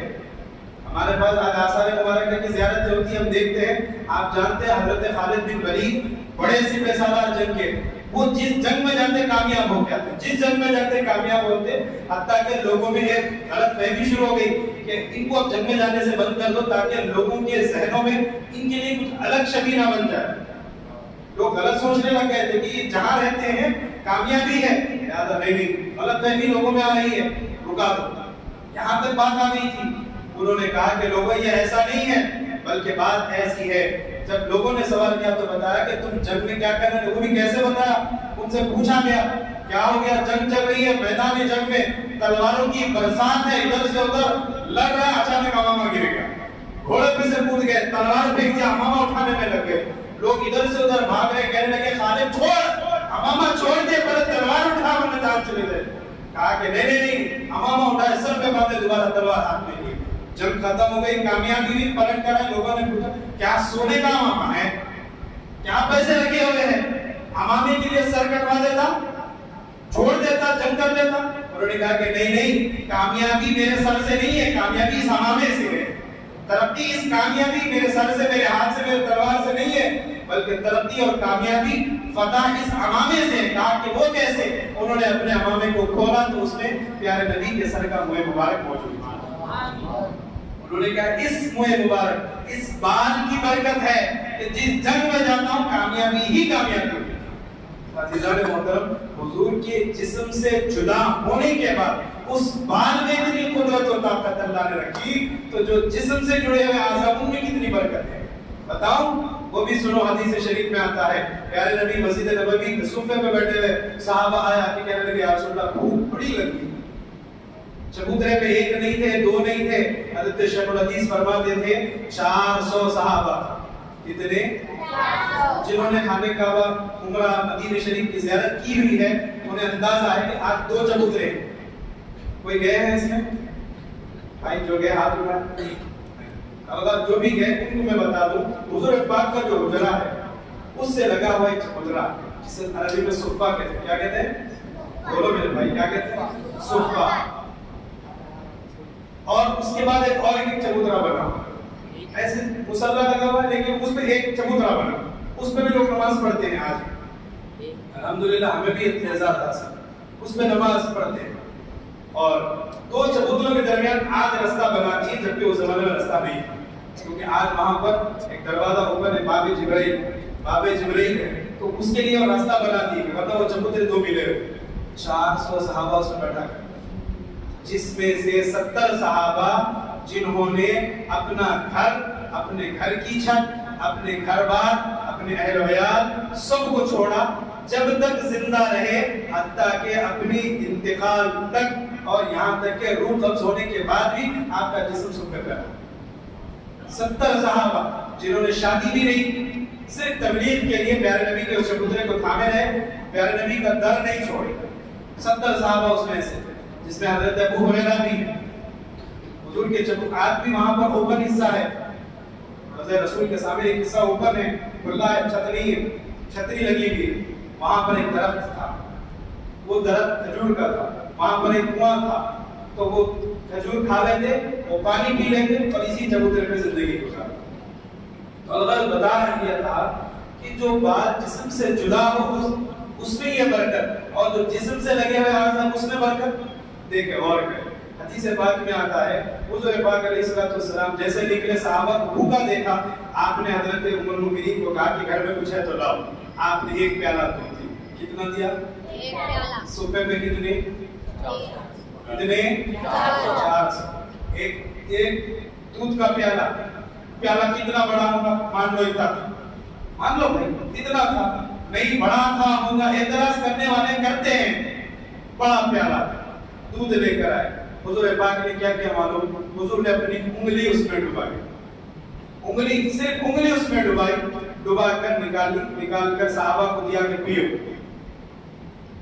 ہمارے پاس آج آثار مبارکہ کی زیارت ہوتی ہے، ہم دیکھتے ہیں. آپ جانتے ہیں حضرت خالد بن ولید بڑے سپہ سالار جنگ کے، وہ جس جنگ میں جاتے کامیاب ہو گیا تھے، جس جنگ میں جاتے کامیاب ہوتے. حتیٰ کہ لوگوں میں ایک غلط فہمی شروع ہو گئی کہ ان کو اب جنگ میں جانے سے بند کر دو تاکہ لوگوں کے ذہنوں میں ان کے لیے کچھ الگ شبیہ نہ بن جائے. لوگ غلط سوچنے لگ گئے تھے کہ یہ جہاں رہتے ہیں کامیابی ہے، لہٰذا نہیں، غلط فہمی لوگوں میں آ رہی ہے، رکا دو. یہاں تک بات آ گئی تھی. انہوں نے کہا کہ لوگوں یہ ایسا نہیں ہے، بلکہ بات ایسی ہے. جب لوگوں نے سوال کیا تو بتایا کہ تم جنگ میں کیا کر رہے ہو. وہ بھی کیسے بتایا؟ ان سے پوچھا گیا کیا ہو گیا؟ جنگ چل رہی ہے، میدان جنگ میں تلواروں کی برسات ہے، ادھر سے ادھر لڑ رہا ہے، اچانک ہوا میں گر گیا. گھوڑے پہ سے کود گئے، تلوار پھینک دیا، امامہ اٹھانے میں لگ گئے، لوگ ادھر سے ادھر بھاگ رہے، کہنے لگے خالد چھوڑ، امامہ چھوڑ دے، پہلے تلوار اٹھا ورنہ جان چلے جائے۔ کہا کہ نہیں، امامہ اٹھائے، سر پہ باندھے، دوبارہ تلوار ہاتھ میں لی۔ جنگ ختم ہو گئی، کامیابی بھی، پلٹ کر آئے، لوگوں نے پوچھا کیا سونے کا امامہ ہے، کیا پیسے لگے ہوئے ہیں؟ امامے کے لیے سر کٹوا دیتا، چھوڑ دیتا، جنگ کر لیتا۔ انہوں نے کہا کہ نہیں، کامیابی میرے سر سے نہیں ہے، کامیابی اس امامے سے ہے، ترقی اس کامیابی میرے سر سے، میرے ہاتھ سے، میرے تلوار سے نہیں ہے، بلکہ ترقی اور کامیابی فتح اس امامے سے ہے۔ کہا کہ وہ کیسے؟ انہوں نے اپنے امامے کو کھولا تو اس میں پیارے نبی کے سر کا منہ مبارک موجود تھا۔ انہوں نے کہا اس منہ مبارک، اس بال کی برکت ہے کہ جس جنگ میں جاتا ہوں کامیابی ہی کامیابی ہوتی ہے۔ عزیزان محترم، حضور کے جسم سے جدا ہونے کے بعد اس بال میں اتنی قدرت و طاقت اللہ نے رکھی، تو جو جسم سے جڑے ہوئے اعضاء ان میں کتنی برکت ہے بتاؤ؟ وہ بھی سنو، حدیث شریف میں آتا ہے، پیارے نبی مسجد نبوی کے صوفے پہ بیٹھے ہوئے، صحابہ آیا کہ کہنے لگے یا رسول اللہ بھوک بڑی لگی۔ چبوترے پہ ایک نہیں تھے، دو نہیں تھے، حضرت شیخ الحدیث فرماتے تھے 400 صحابہ، کتنے؟ جنہوں نے خانہ کعبہ عمرہ مدینہ شریف کی زیارت کی ہوئی ہے، انہیں اندازہ ہے کہ آج 2 چبوترے۔ کوئی گئے ہیں اس میں؟ بھائی جو گئے ہاتھ اٹھائیں۔ اگر جو بھی گئے ان کو میں بتا دوں، حضور پاک کا جو حجرہ ہے اس سے لگا ہوا ایک چبوترا، جسے عربی میں صفہ کہتے ہیں۔ کیا کہتے ہیں؟ بولو میرے بھائی، کیا کہتے ہیں؟ صفہ۔ اور اس کے بعد ایک اور ایک چبوترا بنا، ایسے مصلی لگا ہوا ہے لیکن اس پہ ایک چبوترا بنا، اس پہ بھی لوگ نماز پڑھتے ہیں آج، الحمدللہ ہمیں بھی اعتزاز حاصل، اس پہ نماز پڑھتے ہیں۔ اور 2 چبوتروں کے درمیان آج رستہ بنا دی، جبکہ اس زمانے میں رستہ نہیں تھا، کیونکہ آج وہاں پر ایک دروازہ اوپن ہے، باب جبرائیل ہے، تو اس کے لیے وہ راستہ بنا دی کہ مطلب وہ چبوترے 2 ملے ہوئے۔ 400 صحابہ اس میں بیٹھا کر، جس میں سے 70 صحابہ جنہوں نے اپنا گھر، اپنے گھر کی چھت، اپنے گھر بار، اپنے اہل ویال سب کو چھوڑا، جب تک زندہ رہے، حتیٰ کہ اپنی انتقال تک، اور یہاں تک کہ روح قبض ہونے کے بعد بھی آپ کا جسم سب پہ رہا۔ 70 صحابہ جنہوں نے شادی بھی نہیں، صرف تبلیغ کے لیے پیارے نبی کے اس چبوترے کو تھامے رہے، پیارے نبی کا در نہیں چھوڑے۔ 70 صحابہ اس میں سے، جس میں حضرت ابو ہریرہ بھی ہے۔ حضور کے چبوترے آج بھی وہاں پر اوپن حصہ ہے، حضرت رسول کے سامنے ایک حصہ اوپن ہے، کھلا ہے، چھتری لگی ہوئی ہے۔ وہاں پر ایک درخت تھا، وہ درخت کھجور کا تھا، وہاں پر ایک کنواں تھا، تو وہ کھجور کھا لیتے، وہ پانی پی لیتے اور اسی چبوترے میں زندگی گزارتے۔ تو اللہ بتا رہا تھا کہ جو بات جسم سے جدا ہو اس میں یہ برکت، اور جو جسم سے لگے ہوئے اعضاء اس میں برکت۔ دیکھیں اور کریں، حدیث پاک میں آتا ہے حضور پاک علیہ الصلوۃ والسلام جیسے نکلے، صحابہ کو بھوکا دیکھا، آپ نے حضرت ام المؤمنین کو کہا کہ گھر میں کچھ ہے تو لاؤ۔ آپ نے 1 پیالہ دودھ دیا، کتنا دیا؟ 1 پیالہ۔ صفے میں کتنے؟ 400۔ ایک دودھ کا پیالہ کتنا بڑا ہوگا؟ مان لو اتنا، مان لو بھائی اتنا تھا، نہیں بڑا تھا ہوگا، اعتراض کرنے والے کرتے ہیں، بڑا پیالہ دودھ لے کر آئے۔ حضور پاک نے کیا کیا معلوم؟ حضور نے اپنی انگلی اس میں ڈبائی، صرف انگلی اس میں ڈبا کر نکال کر صحابہ کو دیا کہ پیو۔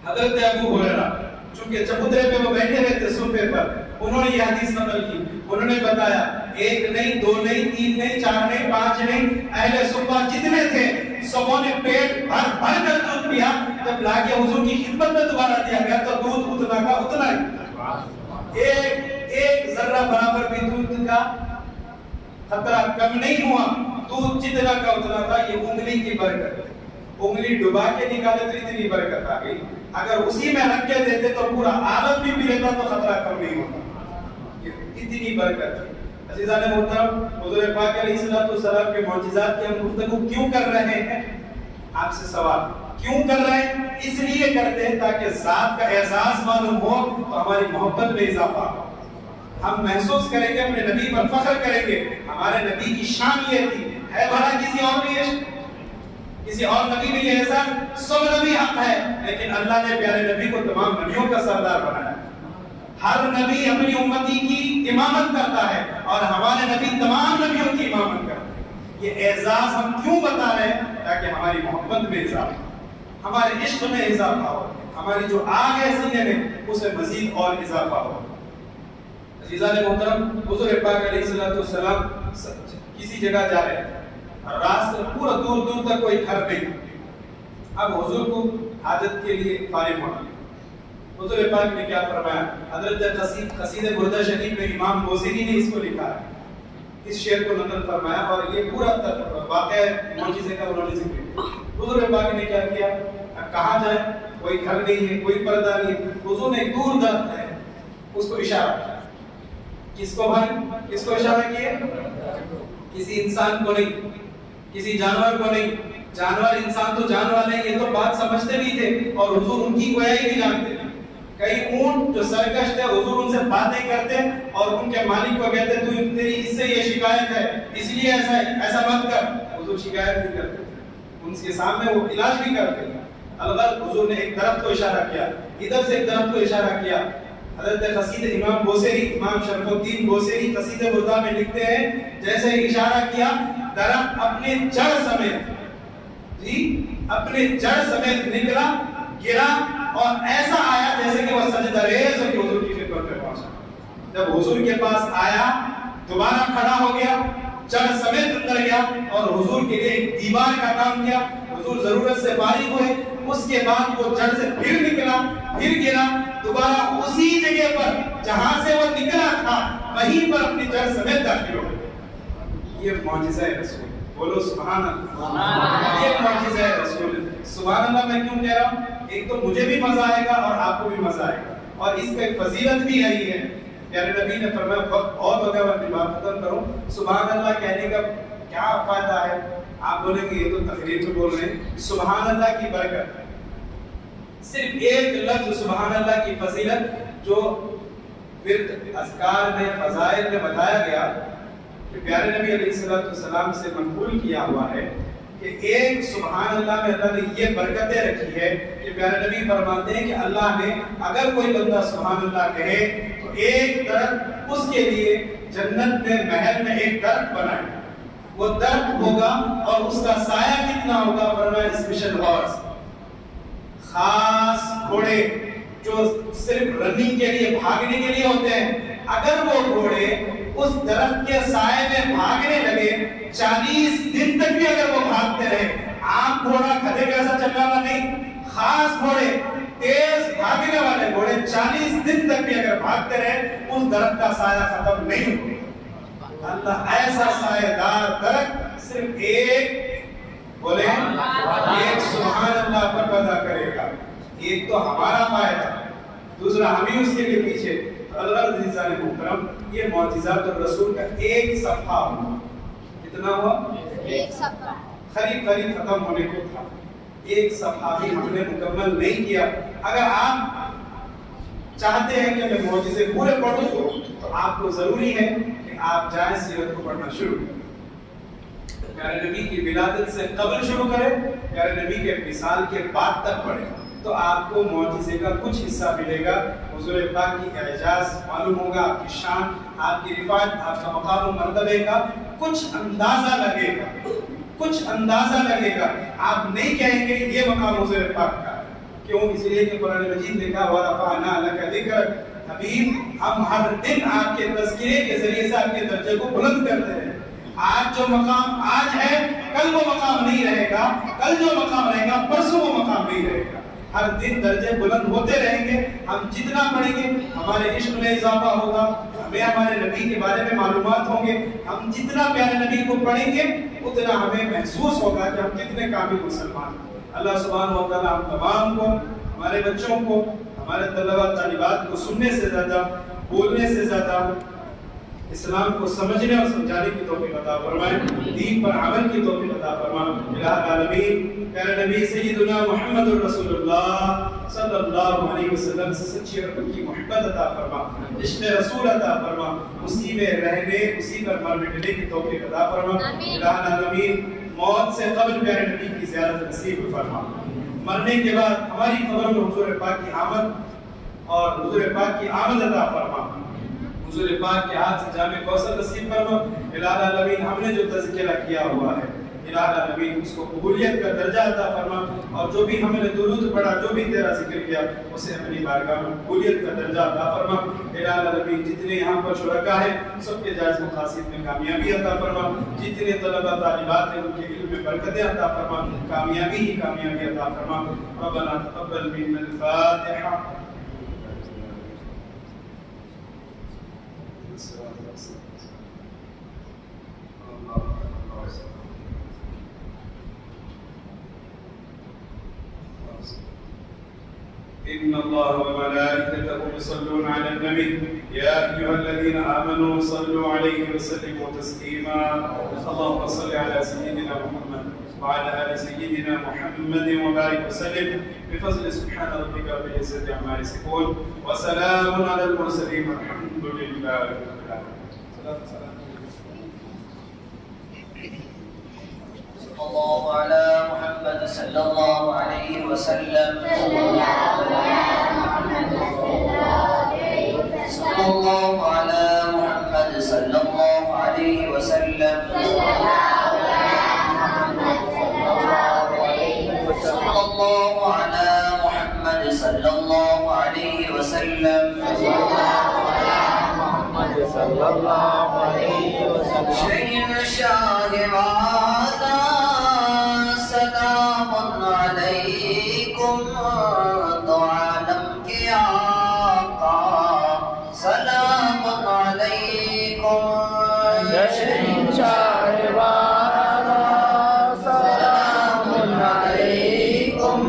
حضرت ابو ہریرہ چونکہ چبوترے پہ وہ بیٹھے ہوئے تھے صفے پر، انہوں نے یہ حدیث نقل کی، انہوں نے بتایا 1 نہیں، 2 نہیں، 3 نہیں، 4 نہیں، 5 نہیں، اہل صفہ جتنے تھے سبوں نے پیٹ بھر کر دودھ پیا۔ جب لا کے حضور کی خدمت میں دوبارہ دیا گیا تو دودھ اتنا کا اتنا ہی، ایک ذرہ برابر بھی دودھ کا خطرہ کم نہیں ہوا، دودھ جتنا کا اتنا تھا۔ یہ انگلی کی برکت، انگلی ڈبا کے نکالے تو اتنی برکت آ گئی، اگر اسی میں رکھ کے دیتے تو پورا عالم بھی پی لیتا تو خطرہ کم نہیں ہوتا، اتنی برکت تھی۔ عزیزان محترم، حضور پاک علیہ الصلوۃ والسلام کے معجزات کی ہم گفتگو کیوں کر رہے ہیں؟ آپ سے سوال، کیوں کر رہے ہیں؟ اس لیے کرتے ہیں تاکہ ذات کا اعزاز معلوم ہو تو ہماری محبت میں اضافہ ہو، ہم محسوس کریں گے، اپنے نبی پر فخر کریں گے۔ ہمارے نبی کی شان یہ تھی، ہے بھلا کسی اور میں یہ، کسی اور نبی میں یہ احسان؟ سب نبی حق ہے، لیکن اللہ نے پیارے نبی کو تمام نبیوں کا سردار بنایا۔ ہر نبی اپنی امتی کی امامت کرتا ہے اور ہمارے نبی تمام نبیوں کی امامت کرتے ہیں۔ یہ اعزاز ہم کیوں بتا رہے ہیں؟ تاکہ ہماری محبت میں اضافہ، ہمارے عشق میں اضافہ ہو، ہماری جو آگ ہے سینے میں اسے مزید اور اضافہ ہو۔ عزیزان محترم، حضور پاک علیہ السلام کسی جگہ جا رہے ہیں اور راستے پورا دور دور تک کوئی گھر نہیں۔ اب حضور کو حاجت کے لیے فارغ ہونا، حضور پاک نے کیا فرمایا؟ حضرت قصیدہ بردہ شریف میں امام بوصیری نے اس کو لکھا ہے، اس شعر کو نقل فرمایا اور یہ پورا واقعہ معجزے کا انہوں نے ذکر کیا۔ حضور پاک نے کیا کیا؟ کہاں جائے؟ کوئی گھر نہیں ہے، کوئی پردہ نہیں ہے۔ حضور نے دور درد ہے اس کو اشارہ کیا۔ کس کو بھائی؟ کس کو اشارہ کیا؟ کسی انسان کو نہیں، کسی جانور کو نہیں۔ جانور انسان تو جان والے ہیں، یہ تو بات سمجھتے بھی تھے اور حضور ان کی گویائی بھی جانتے تھے۔ کئی اونٹ جو سرکش تھے حضور ان سے باتیں کرتے اور ان کے مالک کو کہتے تو تیری اس سے یہ شکایت ہے اس لیے ایسا مت کر۔ حضور شکایت نہیں کرتے تھے، ان کے سامنے وہ علاج بھی کرتے تھے۔ البتہ حضور نے ایک درخت کو اشارہ کیا، ادھر سے ایک درخت کو اشارہ کیا۔ حضرت قصیدہ امام بوصیری، امام شرف الدین بوصیری قصیدہ بردہ میں لکھتے ہیں جیسے اشارہ کیا درخت اپنے جڑ سمیت اپنے جڑ سمیت نکلا، گرا اور ایسا آیا جیسے کہ وہ سجدہ ریز ہو کے حضور کی خدمت میں پہنچا۔ جب حضور کے پاس آیا دوبارہ کھڑا ہو گیا، جڑ سمیت اندر گیا اور حضور کے لیے ایک دیوار کا کام کیا۔ حضور ضرورت سے فارغ ہوئے، اس کے بعد وہ جڑ سے پھر نکلا، پھر گرا، دوبارہ اسی جگہ پر جہاں سے وہ نکلا تھا وہیں پر اپنی جڑ سمیت داخل ہو گیا۔ یہ معجزہ رسول، بولو سبحان اللہ۔ یہ معجزہ رسول، سبحان اللہ۔ میں کیوں کہہ رہا ہوں؟ ایک تو مجھے بھی مزہ آئے گا اور آپ کو بھی مزہ آئے گا، اور اس کا ایک فضیلت بھی ہے۔ پیارے نبی نے فرمایا، وقت اور ہو گیا میں اپنی بات ختم کروں، سبحان اللہ کہنے کا کیا فائدہ ہے؟ آپ بولیں گے یہ تو تقریر میں بول رہے ہیں۔ سبحان اللہ کی برکت، صرف ایک لفظ سبحان اللہ کی فضیلت جو ورد اذکار میں فضائل میں بتایا گیا کہ پیارے نبی علیہ السلام سے منقول کیا ہوا ہے کہ ایک سبحان اللہ میں اللہ نے یہ برکتیں رکھی ہے کہ پیارے نبی فرماتے ہیں کہ اللہ نے اگر کوئی بندہ سبحان اللہ کہے تو ایک درخت اس کے لیے جنت میں محل میں ایک درخت بنائے، وہ درخت ہوگا اور اس کا سایہ کتنا ہوگا؟ فرمایا اسپیشل ہارس، خاص گھوڑے جو صرف رننگ کے لیے بھاگنے کے لیے ہوتے ہیں، اگر وہ گھوڑے اس درخت کے سائے میں بھاگنے لگے 40 دن تک بھی اگر وہ بھاگتے رہے، عام گھوڑا گدھے جیسا چلنے والا نہیں، خاص گھوڑے تیز بھاگنے والے گھوڑے 40 دن تک بھی اگر بھاگتے رہے اس درخت کا سایہ ختم نہیں ہوگا۔ اللہ ایسا سایہ دار درخت صرف ایک بولے ایک سبحان اللہ پر پیدا کرے گا۔ ایک تو ہمارا فائدہ، دوسرا ہم ہی اس کے لیے پیچھے۔ اللہ عزیزان محترم، یہ معجزات الرسول کا ایک صفحہ ہوا، کتنا ہوا؟ ایک صفحہ، قریب ختم ہونے کو تھا، ایک صفحہ بھی ہم نے مکمل نہیں کیا۔ اگر آپ چاہتے ہیں کہ میں معجزے پورے پڑھوں تو آپ کو ضروری ہے کہ آپ جائیں سیرت کو پڑھنا شروع کریں، پیارے نبی کی ولادت سے قبل شروع کریں، پیارے نبی کے وصال کے بعد تک پڑھیں، تو آپ کو معجزے کا کچھ حصہ ملے گا، حضور پاک کی اعجاز معلوم ہوگا، آپ کی شان، آپ کی رفعت، آپ کا مقام و مرتبے کا کچھ اندازہ لگے گا۔ آپ نہیں کہیں گے یہ مقام حضور پاک کا ہے، کیوں؟ اس لیے کہ قرآن مجید نے کہا وَرَفَعْنَا لَكَ ذِكْرَكَ، حبیب ہم ہر دن آپ کے تذکرے کے ذریعے سے آپ کے درجے کو بلند کرتے ہیں۔ آج جو مقام آج ہے کل وہ مقام نہیں رہے گا، کل جو مقام رہے گا پرسوں وہ مقام نہیں رہے گا۔ ہر دن درجے بلند ہوتے رہیں گے، ہم جتنا پڑھیں گے ہمارے عشق میں اضافہ ہوگا، ہمیں ہمارے نبی کے بارے میں معلومات ہوں گے، ہم جتنا پیارے نبی کو پڑھیں گے اتنا ہمیں محسوس ہوگا کہ ہم کتنے کامل مسلمان ہیں۔ اللہ سبحانہ و تعالی ہم تمام کو، ہمارے بچوں کو، ہمارے طلباء طالبات کو سننے سے زیادہ، بولنے سے زیادہ اسلام کو سمجھنے اور سمجھانے کی توفیق عطا فرمائے، دین پر عمل کی توفیق عطا فرمائے۔ الہ العالمین پیارے نبی سیدنا محمد رسول اللہ صلی اللہ علیہ وسلم سے سچی اور پکی محبت عطا فرما، عشق رسول عطا فرما، اسی میں رہنے، اسی پر مر مٹنے کی توفیق عطا فرما۔ الہ العالمین موت سے قبل پیارے نبی کی زیارت نصیب فرما، مرنے کے بعد ہماری قبر میں حضور پاک کی آمد اور حضور پاک کی آمد عطا فرما، حضور پاک کے ہاتھ سے جام کوثر نصیب فرما. الہ العالمین ہم نے جو تذکرہ کیا ہوا ہے الہ العالمین اس کو قبولیت کا درجہ عطا فرما, اور جو بھی ہم نے درود پڑھا, جو بھی تیرا ذکر کیا, اسے اپنی بارگاہ میں قبولیت کا درجہ عطا فرما. الہ العالمین جتنے یہاں پر شرکاء ہیں سب کے جائز مقاصد میں کامیابی عطا فرما. جتنے طلبہ طالبات ہیں ان کے علم میں برکتیں عطا فرما, کامیابی ہی کامیابی عطا فرما. ربنا تقبل منا الفاتحہ. إن الله وملائكته يصلون على النبي يا أيها الذين آمنوا صلوا عليه وسلموا تسليما. اللهم صل على سيدنا محمد وعلى آل سيدنا محمد وبارك وسلم بفضل سبحان ربك رب العزة عما يصفون وسلام على المرسلين والحمد لله رب العالمين. صلى الله على محمد صلى الله عليه وسلم. صلى الله على محمد صلى الله عليه وسلم. صلى الله على محمد صلى الله عليه وسلم. شہنشاہ وعلا سلام علیکم دو عالم کے آقا سلام علیکم. شہنشاہ وعلا سلام علیکم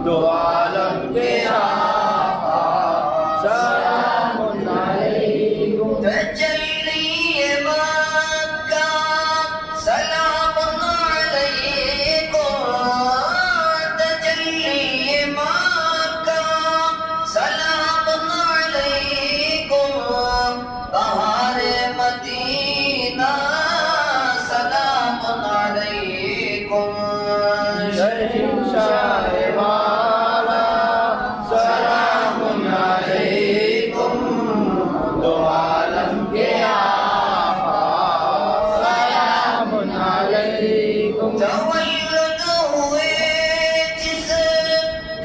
دو عالم کے آقا سلام علیکم. تجلی مکہ سلام علیکم. تجلی مکہ سلام علیکم. بہار مدینہ سلام علیکم. شہنشاہ والا سلام علیکم دو عالم کے آقا سلام علیکم. تولد ہوئے جس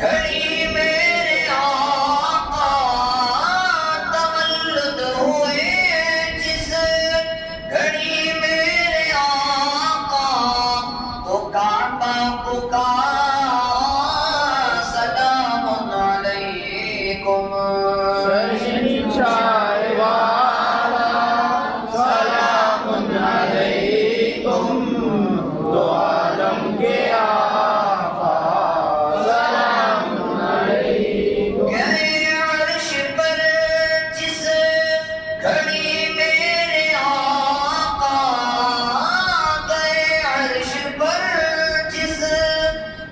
گھڑی میرے آقا, تولد ہوئے جس گھڑی میرے آقا, تو کعبہ پکارا سلام علیکم. شہنشاہ والا سلام علیکم دو عالم کے آقا سلام علیکم. گئے عرش پر جس گھڑی میرے آقا, گئے عرش پر جس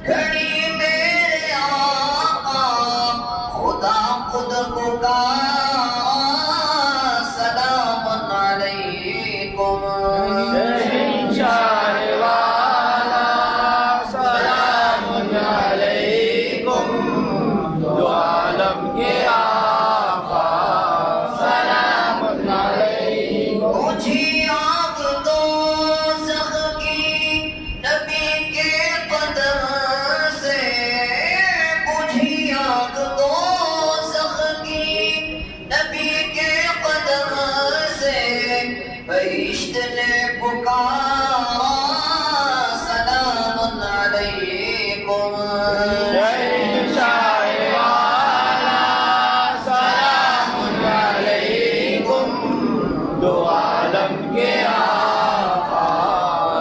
گھڑی میرے آقا, خدا خود پکارا سلام علیکم. شہنشاہ والا سلام علیکم دو عالم کے آقا سلام علیکم. بجھی آگ دوزخ کی نبی کے قدم سے, بجھی آگ دوزخ کی نبی کے قدم سے, بہشت نے پکارا سلام علیکم. شہنشاہ والا سلام علیکم دو عالم کے آقا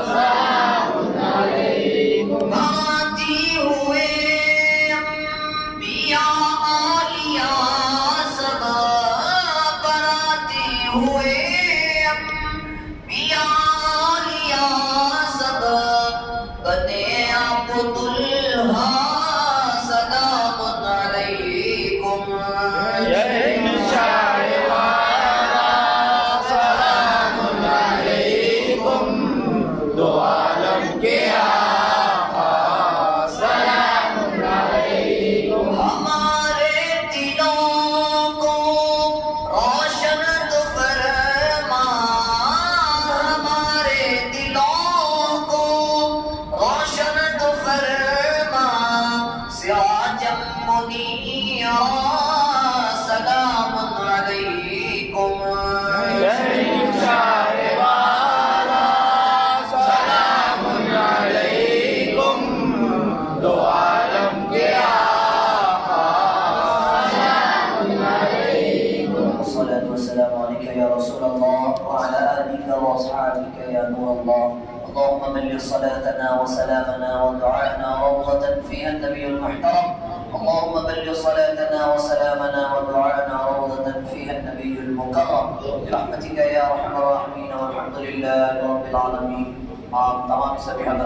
سلام علیکم. آتی ہوئے انبیاء اولیاء سب, براتی ہوئے انبیاء اولیاء سب, بنے آپ دلہا سلام علیکم. شہنشاہ والا سلام علیکم دو عالم کے آقا سلام علیکم. ہمارے دلوں کو روشن شریف شاہ والا سلام علیکم دو عالم کے آقا سلام علیکم والصلاة والسلام عليك يا رسول الله وعلى آلك وأصحابك يا نور الله اللهم بلغ صلاتنا وسلامنا ودعاءنا روضة فيها النبي المحترم اللهم بلغ صلاتنا وسلامنا ودعاءنا روضة فيها النبي المكرم برحمتك يا أرحم الراحمين والحمد لله رب العالمين. تمام سبھی